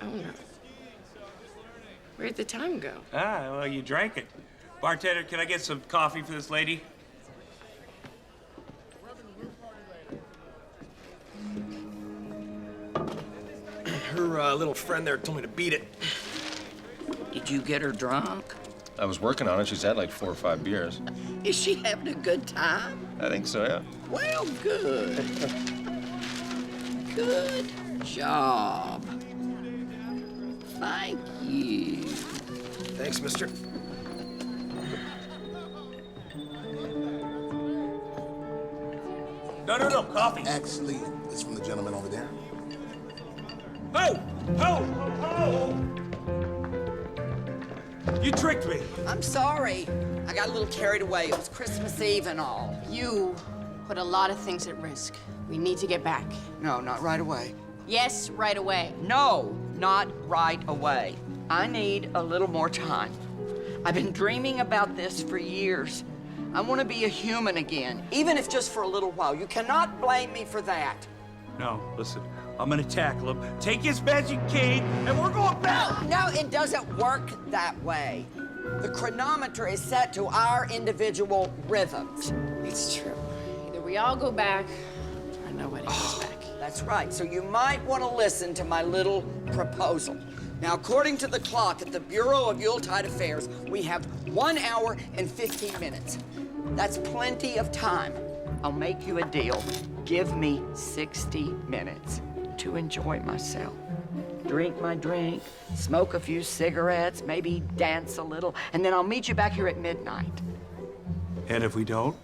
no. Where'd the time go? Ah, well, you drank it. Bartender, can I get some coffee for this lady? Her little friend there told me to beat it. Did you get her drunk? I was working on it. She's had like 4 or 5 beers. Is she having a good time? I think so, yeah. Well, good. Good job. Thank you. Thanks, mister. No, coffee. Actually, it's from the gentleman over there. Oh! You tricked me. I'm sorry. I got a little carried away. It was Christmas Eve and all. You put a lot of things at risk. We need to get back. No, not right away. Yes, right away. No, not right away. I need a little more time. I've been dreaming about this for years. I want to be a human again, even if just for a little while. You cannot blame me for that. No, listen. I'm gonna tackle him, take his magic cane, and we're going back! No, it doesn't work that way. The chronometer is set to our individual rhythms. It's true. Either we all go back, or nobody goes back. That's right. So you might want to listen to my little proposal. Now, according to the clock at the Bureau of Yuletide Affairs, we have 1 hour and 15 minutes. That's plenty of time. I'll make you a deal. Give me 60 minutes to enjoy myself. drink my drink, smoke a few cigarettes, maybe dance a little, and then I'll meet you back here at midnight. And if we don't?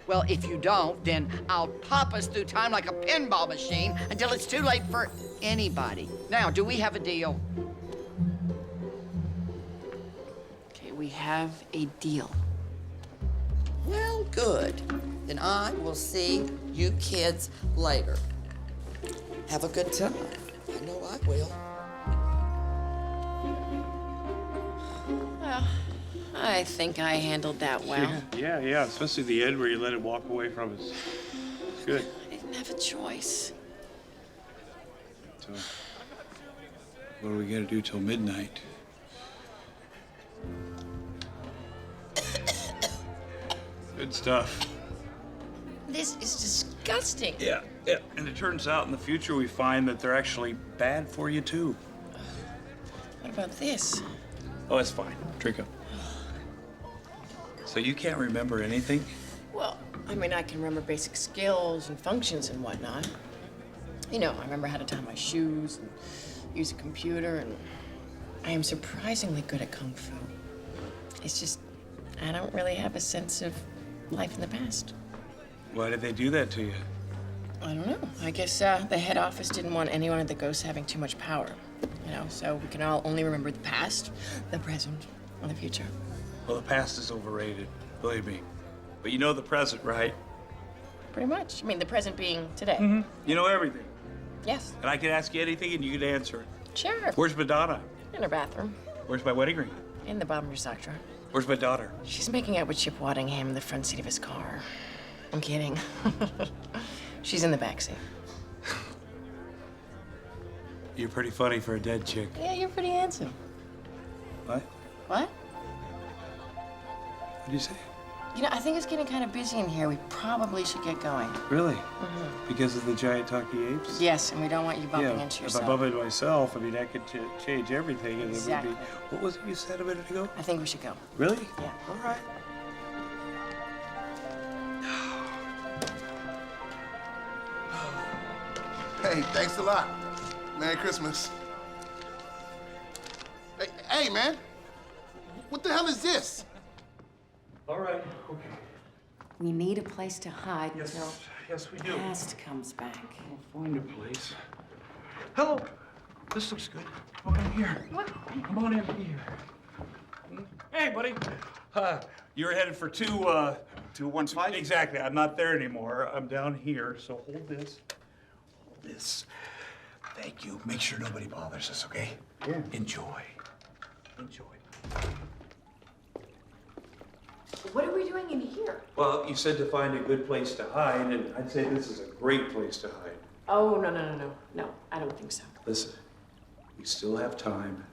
Well, if you don't, then I'll pop us through time like a pinball machine until it's too late for anybody. Now, do we have a deal? Okay, we have a deal. Well, good. Then I will see you kids later. Have a good time. I know I will. Well, I think I handled that well. Yeah. Especially the end where you let it walk away from us. Good. I didn't have a choice. So, what are we gonna do till midnight? Good stuff. This is disgusting. Yeah. And it turns out in the future we find that they're actually bad for you too. What about this? Oh, that's fine. Drink up. So you can't remember anything? Well, I mean, I can remember basic skills and functions and whatnot. You know, I remember how to tie my shoes and use a computer, and I am surprisingly good at Kung Fu. It's just, I don't really have a sense of life in the past. Why did they do that to you? I don't know. I guess the head office didn't want anyone of the ghosts having too much power. You know, so we can all only remember the past, the present, and the future. Well, the past is overrated, believe me. But you know the present, right? Pretty much. I mean, the present being today. Mm-hmm. You know everything. Yes. And I can ask you anything and you can answer it. Sure. Where's Madonna? In her bathroom. Where's my wedding ring? In the bottom of your sock drawer. Where's my daughter? She's making out with Chip Waddingham in the front seat of his car. I'm kidding. She's in the back seat. You're pretty funny for a dead chick. Yeah, you're pretty handsome. What? What? What did you say? You know, I think it's getting kind of busy in here. We probably should get going. Really? Mm-hmm. Because of the giant talkie apes? Yes, and we don't want you bumping Yeah, into if yourself. I bump into myself, I mean, that could change everything. And Exactly. It would be, what was it you said a minute ago? I think we should go. Really? Yeah. All right. Hey, thanks a lot. Merry Christmas. Hey, man. What the hell is this? All right. Okay. We need a place to hide Yes. until Yes, we do. Past comes back. We'll find a place. Hello. This looks good. Come on in here. What? Come on in here. Hey, buddy. You're headed for 215? Exactly. I'm not there anymore. I'm down here. So hold this. Hold this. Thank you. Make sure nobody bothers us, okay? Yeah. Enjoy. Enjoy. What are we doing in here? Well, you said to find a good place to hide, and I'd say this is a great place to hide. Oh, no. No, I don't think so. Listen, we still have time.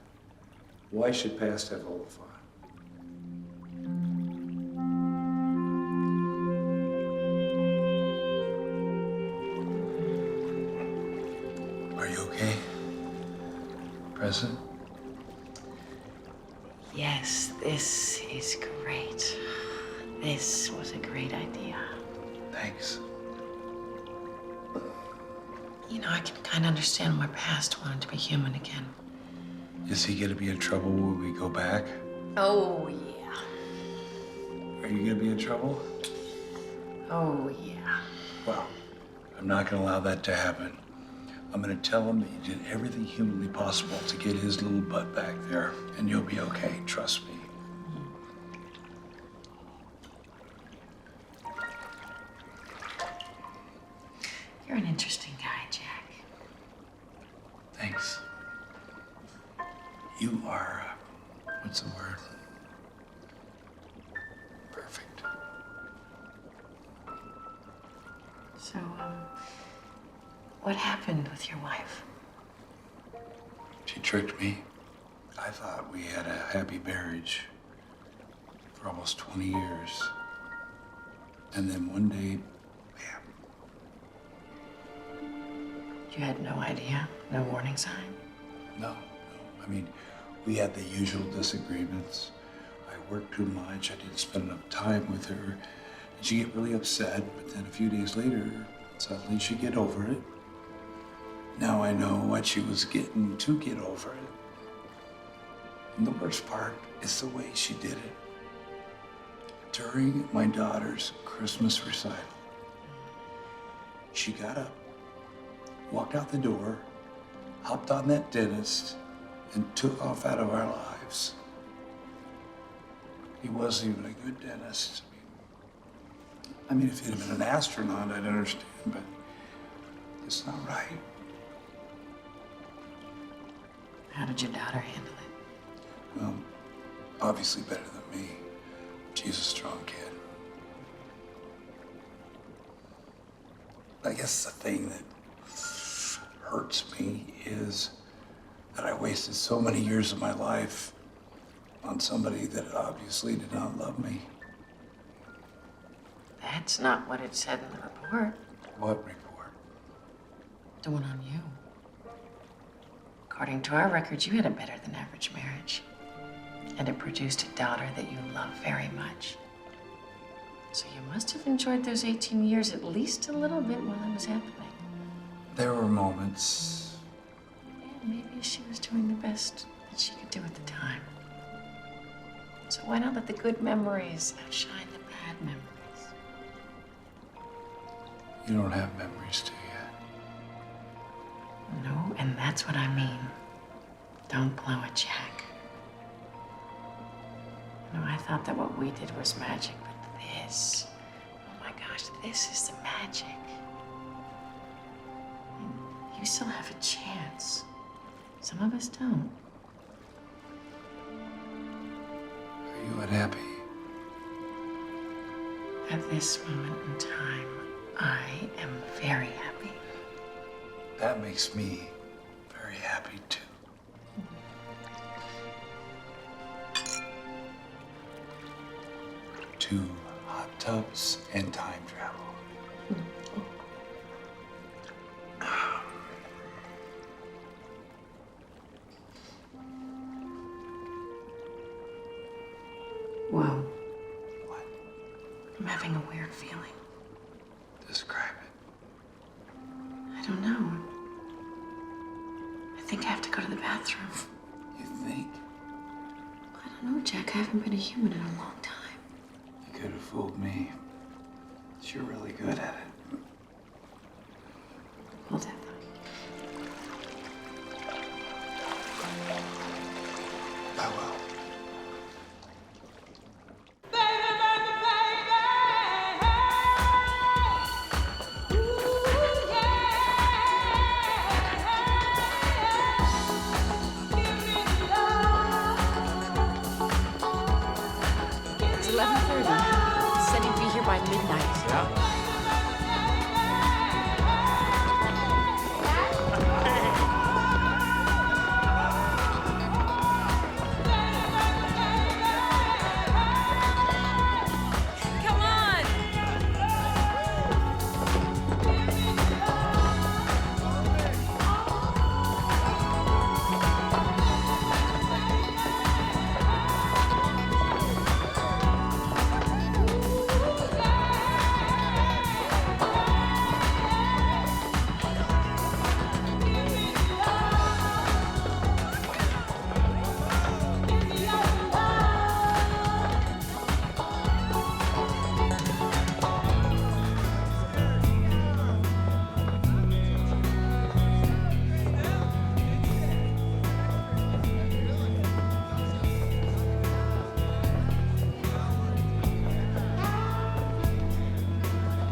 Why should past have all the fun? Are you okay? Present? Yes, this is great. This was a great idea. Thanks. You know, I can kind of understand why Past wanted to be human again. Is he gonna be in trouble when we go back? Oh, yeah. Are you gonna be in trouble? Oh, yeah. Well, I'm not gonna allow that to happen. I'm gonna tell him that you did everything humanly possible to get his little butt back there, and you'll be okay, trust me. You're an interesting guy, Jack. Thanks. You are, what's the word? Perfect. So, what happened with your wife? She tricked me. I thought we had a happy marriage for almost 20 years. And then one day, You had no idea? No warning sign? no. I mean, we had the usual disagreements. I worked too much. I didn't spend enough time with her. And she'd get really upset, but then a few days later, suddenly she'd get over it. Now I know what she was getting to get over it. And the worst part is the way she did it. During my daughter's Christmas recital, she got up, walked out the door, hopped on that dentist, and took off out of our lives. He wasn't even a good dentist. I mean, if he'd have been an astronaut, I'd understand, but it's not right. How did your daughter handle it? Well, obviously better than me. She's a strong kid. I guess the thing that hurts me is that I wasted so many years of my life on somebody that obviously did not love me. That's not what it said in the report. What report? The one on you. According to our records, you had a better than average marriage. And it produced a daughter that you love very much. So you must have enjoyed those 18 years at least a little bit while it was happening. There were moments. And maybe she was doing the best that she could do at the time. So why not let the good memories outshine the bad memories? You don't have memories, do you? No, and that's what I mean. Don't blow it, Jack. No, I thought that what we did was magic, but this, oh my gosh, this is the magic. And you still have a chance. Some of us don't. Are you unhappy? At this moment in time, I am very happy. That makes me very happy, too. Two hot tubs and time travel. Whoa. What? I'm having a weird feeling. Describe it. I don't know. I think I have to go to the bathroom. You think? I don't know, Jack. I haven't been a human in a long time. You could have fooled me. But you're really good at it. Hold it. I will. It's 11:30. Said he'd be here by midnight. Yeah? Come on!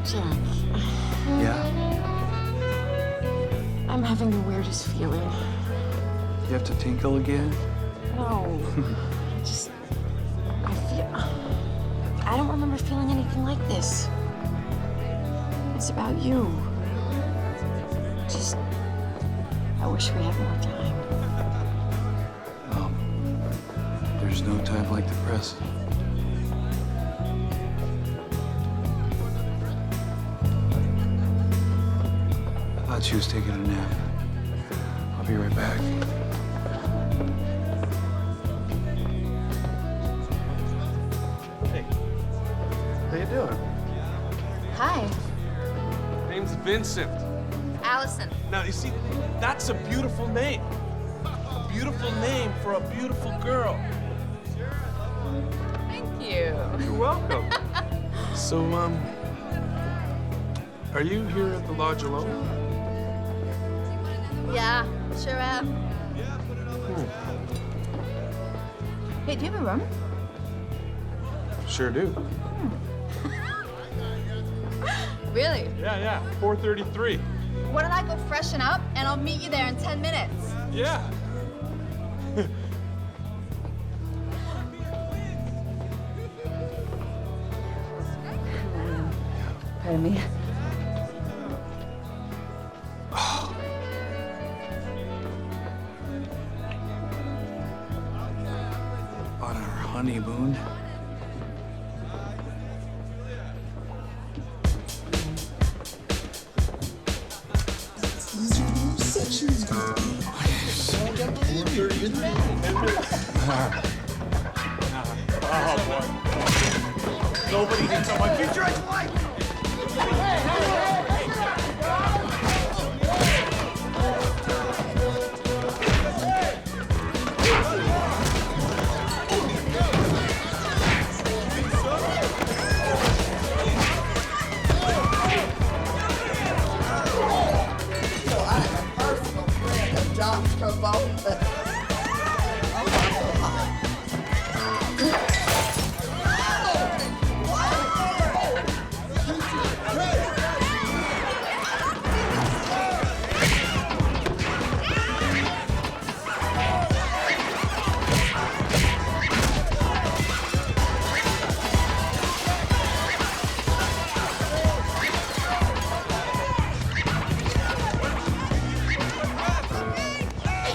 Jack, Yeah? I'm having the weirdest feeling. You have to tinkle again? No. I don't remember feeling anything like this. It's about you. I wish we had more time. There's no time like the present. I thought she was taking a nap. I'll be right back. Hey, how you doing? Hi. Name's Vincent. Allison. Now, you see, that's a beautiful name. A beautiful name for a beautiful girl. Thank you. You're welcome. So, are you here at the lodge alone? Yeah, sure am. Hey, do you have a room? Sure do. Really? Yeah, 433. Why don't I go freshen up and I'll meet you there in 10 minutes? Yeah. Pardon me. On our honeymoon. Oh, boy. Nobody thinks of my future ex-wife!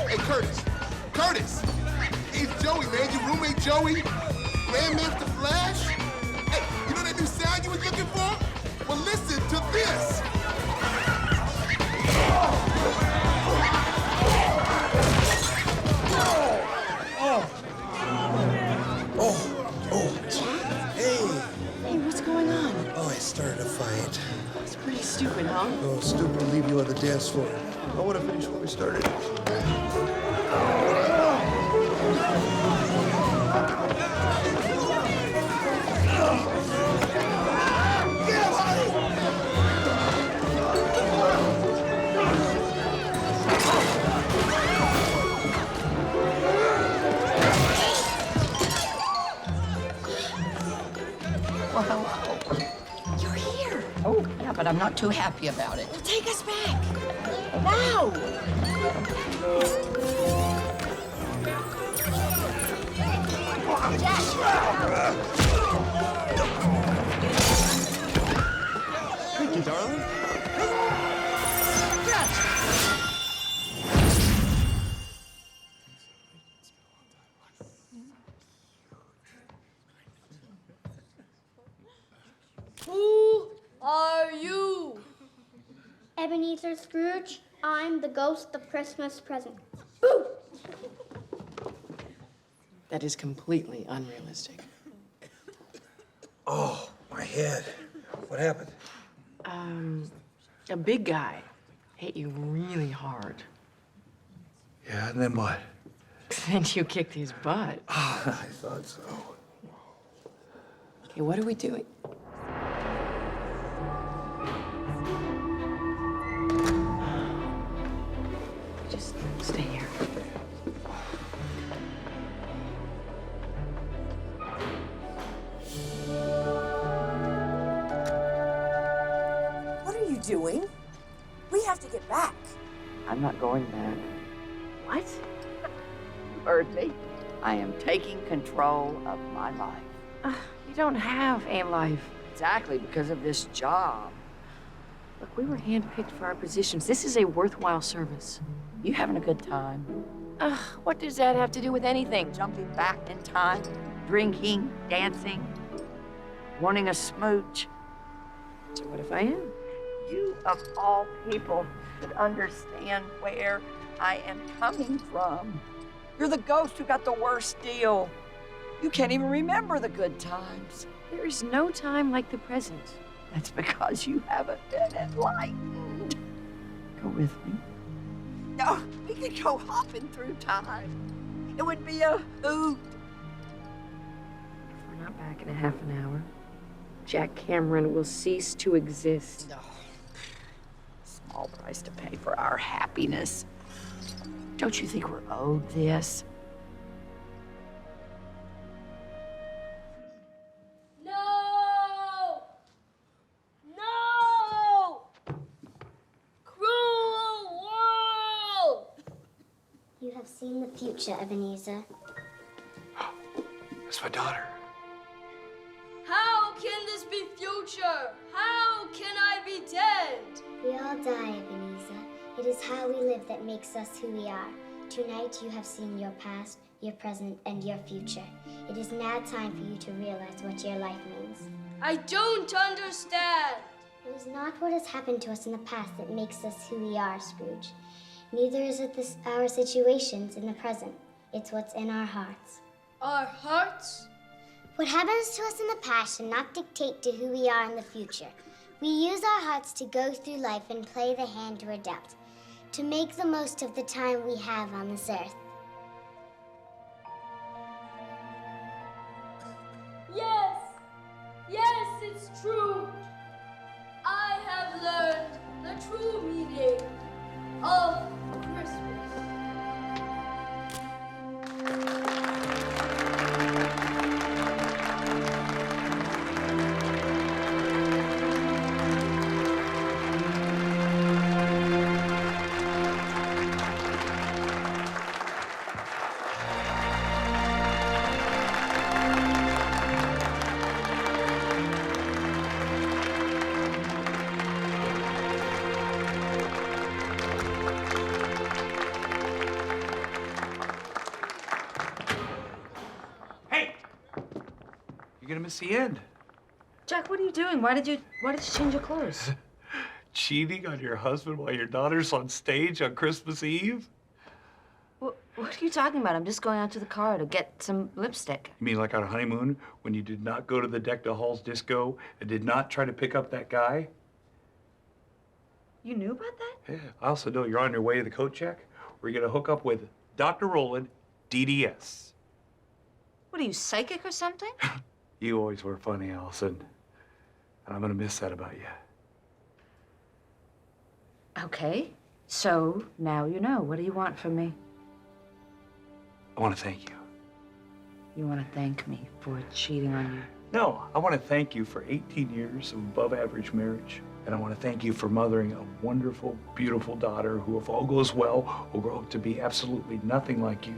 Hey, Curtis. Curtis! It's Joey, man. Your roommate Joey. Grandmaster Flash. Hey, you know that new sound you was looking for? Well, listen to this. Hey, what's going on? Oh, I started a fight. It's pretty stupid, huh? Oh, stupid to leave you on the dance floor. I want to finish what we started. Well, hello. You're here. Oh, yeah, but I'm not too happy about it. Well, take us back. Now. Thank you, darling. Who are you? Ebenezer Scrooge. I'm the ghost of Christmas present. Boo! That is completely unrealistic. Oh, my head. What happened? A big guy hit you really hard. Yeah, and then what? Then you kicked his butt. I thought so. Okay, what are we doing? Just stay here. What are you doing? We have to get back. I'm not going back. What? You heard me. I am taking control of my life. You don't have a life. Exactly because of this job. Look, we were handpicked for our positions. This is a worthwhile service. You having a good time? What does that have to do with anything? Jumping back in time, drinking, dancing, wanting a smooch. So what if I am? You, of all people, should understand where I am coming from. You're the ghost who got the worst deal. You can't even remember the good times. There is no time like the present. That's because you haven't been enlightened. go with me? No, we could go hopping through time. It would be a hoot. If we're not back in a half an hour, Jack Cameron will cease to exist. No. Small price to pay for our happiness. Don't you think we're owed this? No! No! Cruel world! You have seen the future, Ebenezer. It's my daughter. How can this be future? How can I be dead? We all die, Ebenezer. It is how we live that makes us who we are. Tonight you have seen your past, your present, and your future. It is now time for you to realize what your life means. I don't understand. It is not what has happened to us in the past that makes us who we are, Scrooge. Neither is it our situations in the present. It's what's in our hearts. Our hearts? What happens to us in the past should not dictate to who we are in the future. We use our hearts to go through life and play the hand we're dealt, to make the most of the time we have on this earth. Yes! Yes, it's true! I have learned the true meaning of Christmas. You're gonna miss the end. Jack, what are you doing? Why did you change your clothes? Cheating on your husband while your daughter's on stage on Christmas Eve? What are you talking about? I'm just going out to the car to get some lipstick. You mean like on a honeymoon when you did not go to the Deck the Halls disco and did not try to pick up that guy? You knew about that? Yeah. I also know you're on your way to the coat check where you're gonna hook up with Dr. Roland, DDS. What are you, psychic or something? You always were funny, Allison. And I'm gonna miss that about you. Okay, so now you know. What do you want from me? I want to thank you. You want to thank me for cheating on you? No, I want to thank you for 18 years of above-average marriage. And I want to thank you for mothering a wonderful, beautiful daughter who, if all goes well, will grow up to be absolutely nothing like you.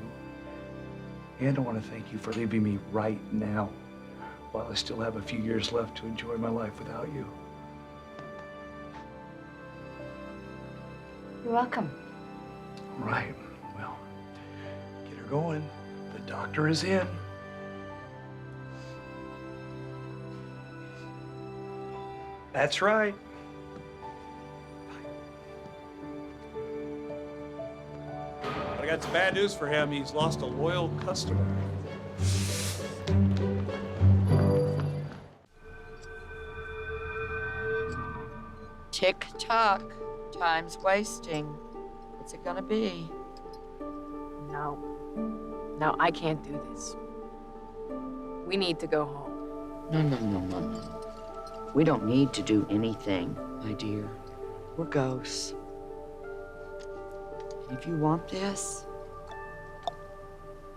And I want to thank you for leaving me right now, while I still have a few years left to enjoy my life without you. You're welcome. All right, well, get her going. The doctor is in. That's right. I got some bad news for him. He's lost a loyal customer. Tick-tock. Time's wasting. What's it gonna be? No. No, I can't do this. We need to go home. No. We don't need to do anything, my dear. We're ghosts. And if you want this,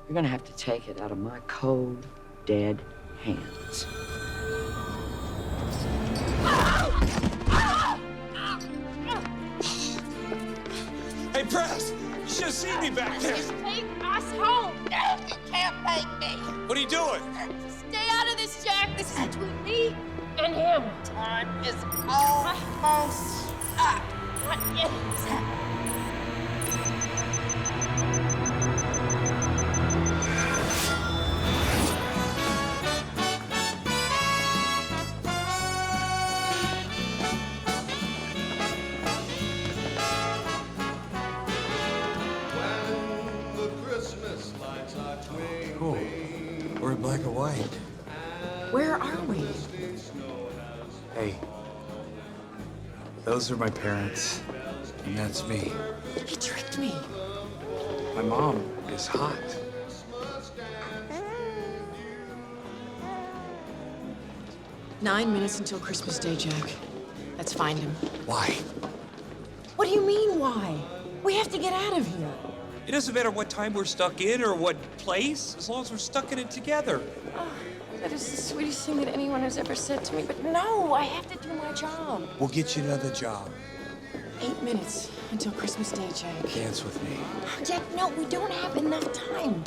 you're gonna have to take it out of my cold, dead hands. Hey, Press! You should have seen me back there! Take us home! No, you can't make me! What are you doing? Stay out of this, Jack! This is between me and him! Time is almost up! What is that? Cool. We're in black and white. Where are we? Hey, those are my parents. And that's me. He tricked me. My mom is hot. "9 minutes until Christmas Day, Jack. Let's find him." Why? What do you mean, why? We have to get out of here. It doesn't matter what time we're stuck in or what place, as long as we're stuck in it together. Oh, that is the sweetest thing that anyone has ever said to me, but no, I have to do my job. We'll get you another job. 8 minutes until Christmas Day, Jack. Dance with me. Jack, no, we don't have enough time.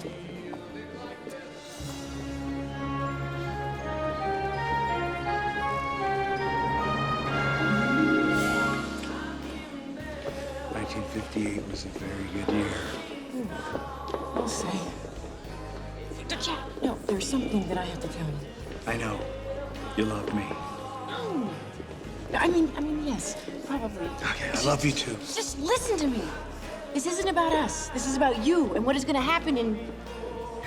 '58 was a very good year. We'll see. Jack, no, there's something that I have to tell you. I know. You love me. No. I mean, yes, probably. Okay, I love you too. Just listen to me. This isn't about us. This is about you and what is going to happen in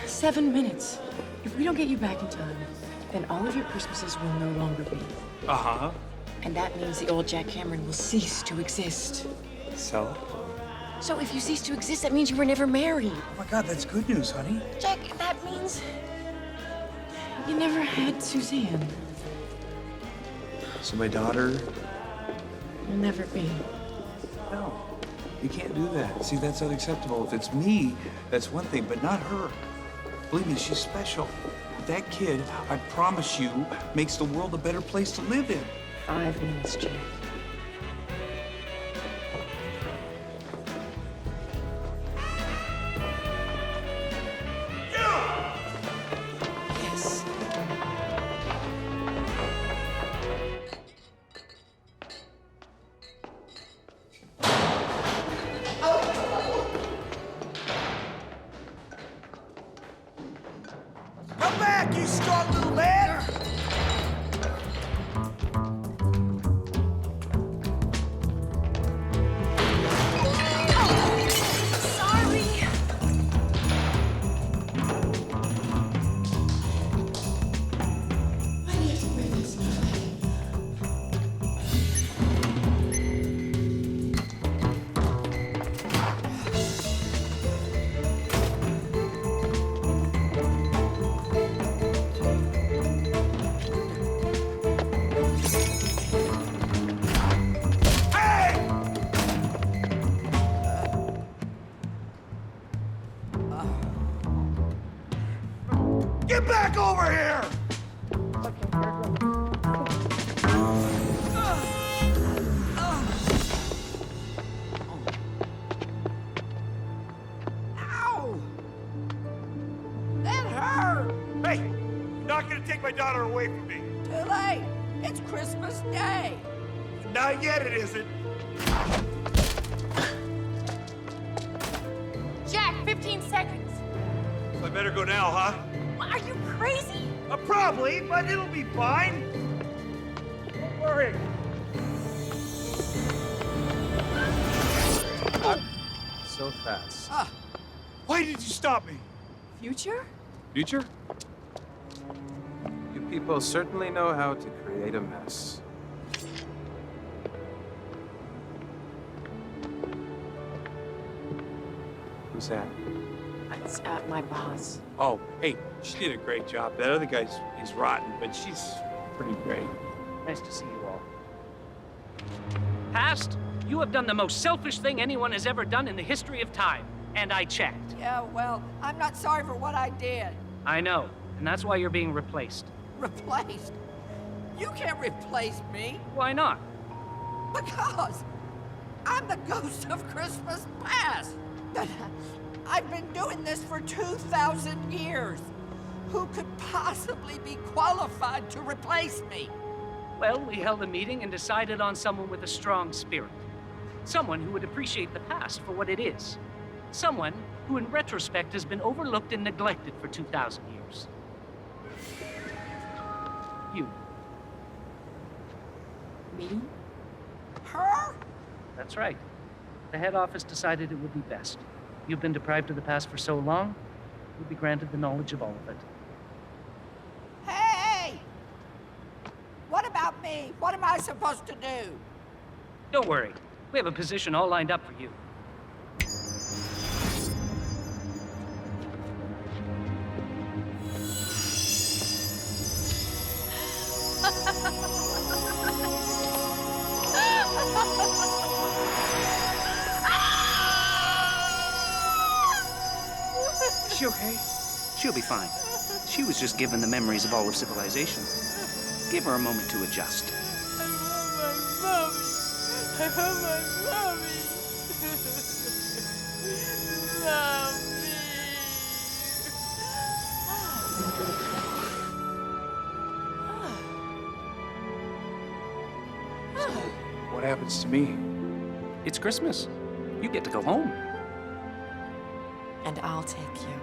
7 minutes. If we don't get you back in time, then all of your Christmases will no longer be. Uh-huh. And that means the old Jack Cameron will cease to exist. So? So if you cease to exist, that means you were never married. Oh my God, that's good news, honey. Jack, that means you never had Suzanne. So my daughter? Will never be. No, you can't do that. See, that's unacceptable. If it's me, that's one thing, but not her. Believe me, she's special. That kid, I promise you, makes the world a better place to live in. 5 minutes, Jack. Yes. Come back, you strong little man! Get back over here! Ow! That hurt! Hey, you're not gonna take my daughter away from me. Too late. It's Christmas Day. Not yet, it isn't. Jack, 15 seconds. So I better go now, huh? Are you crazy? Probably, but it'll be fine. Don't worry. So fast. Why did you stop me? Future? Future? You people certainly know how to create a mess. Who's that? It's my boss. Oh, hey, she did a great job. That other guy's he's rotten, but she's pretty great. Nice to see you all. Past, you have done the most selfish thing anyone has ever done in the history of time. And I checked. Yeah, well, I'm not sorry for what I did. I know, and that's why you're being replaced. Replaced? You can't replace me. Why not? Because I'm the ghost of Christmas past. I've been doing this for 2,000 years. Who could possibly be qualified to replace me? Well, we held a meeting and decided on someone with a strong spirit. Someone who would appreciate the past for what it is. Someone who, in retrospect, has been overlooked and neglected for 2,000 years. You. Me? Her? That's right. The head office decided it would be best. You've been deprived of the past for so long, you'll be granted the knowledge of all of it. Hey! What about me? What am I supposed to do? Don't worry. We have a position all lined up for you. Is she okay? She'll be fine. She was just given the memories of all of civilization. Give her a moment to adjust. I want my mommy. What happens to me? It's Christmas. You get to go home. And I'll take you.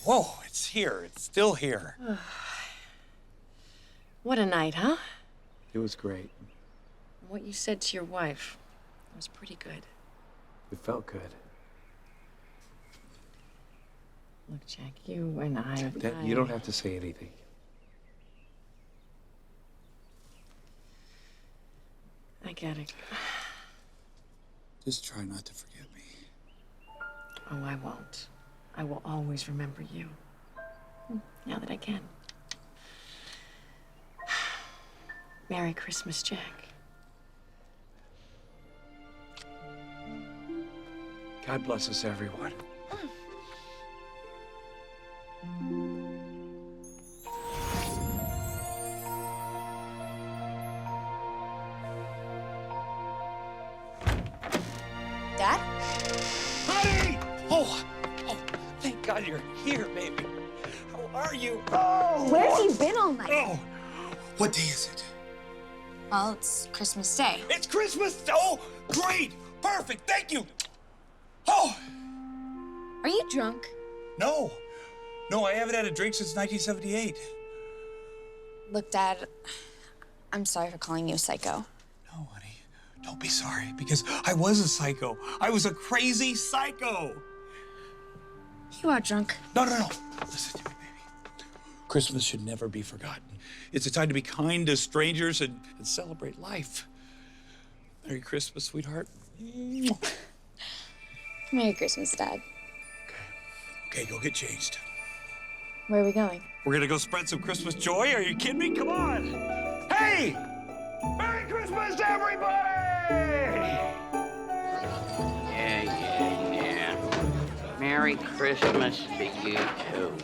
Whoa, it's here. It's still here. What a night, huh? It was great. What you said to your wife was pretty good. It felt good. Look, Jack, you and I... Dad, you don't have to say anything. I get it. Just try not to forget me. Oh, I won't. I will always remember you. Now that I can. Merry Christmas, Jack. God bless us, everyone. Dad? Honey! Oh, thank God you're here, baby. How are you? Oh! Where's he been all night? Oh! What day is it? Well, it's Christmas Day. It's Christmas! Oh, great! Perfect, thank you! Oh! Are you drunk? No. No, I haven't had a drink since 1978. Look, Dad, I'm sorry for calling you a psycho. No, honey, don't be sorry, because I was a psycho. I was a crazy psycho. You are drunk. No. Listen to me, baby. Christmas should never be forgotten. It's a time to be kind to strangers and celebrate life. Merry Christmas, sweetheart. Merry Christmas, Dad. Okay, go get changed. Where are we going? We're gonna go spread some Christmas joy. Are you kidding me? Come on. Hey! Merry Christmas, everybody! Yeah. Merry Christmas to you, too.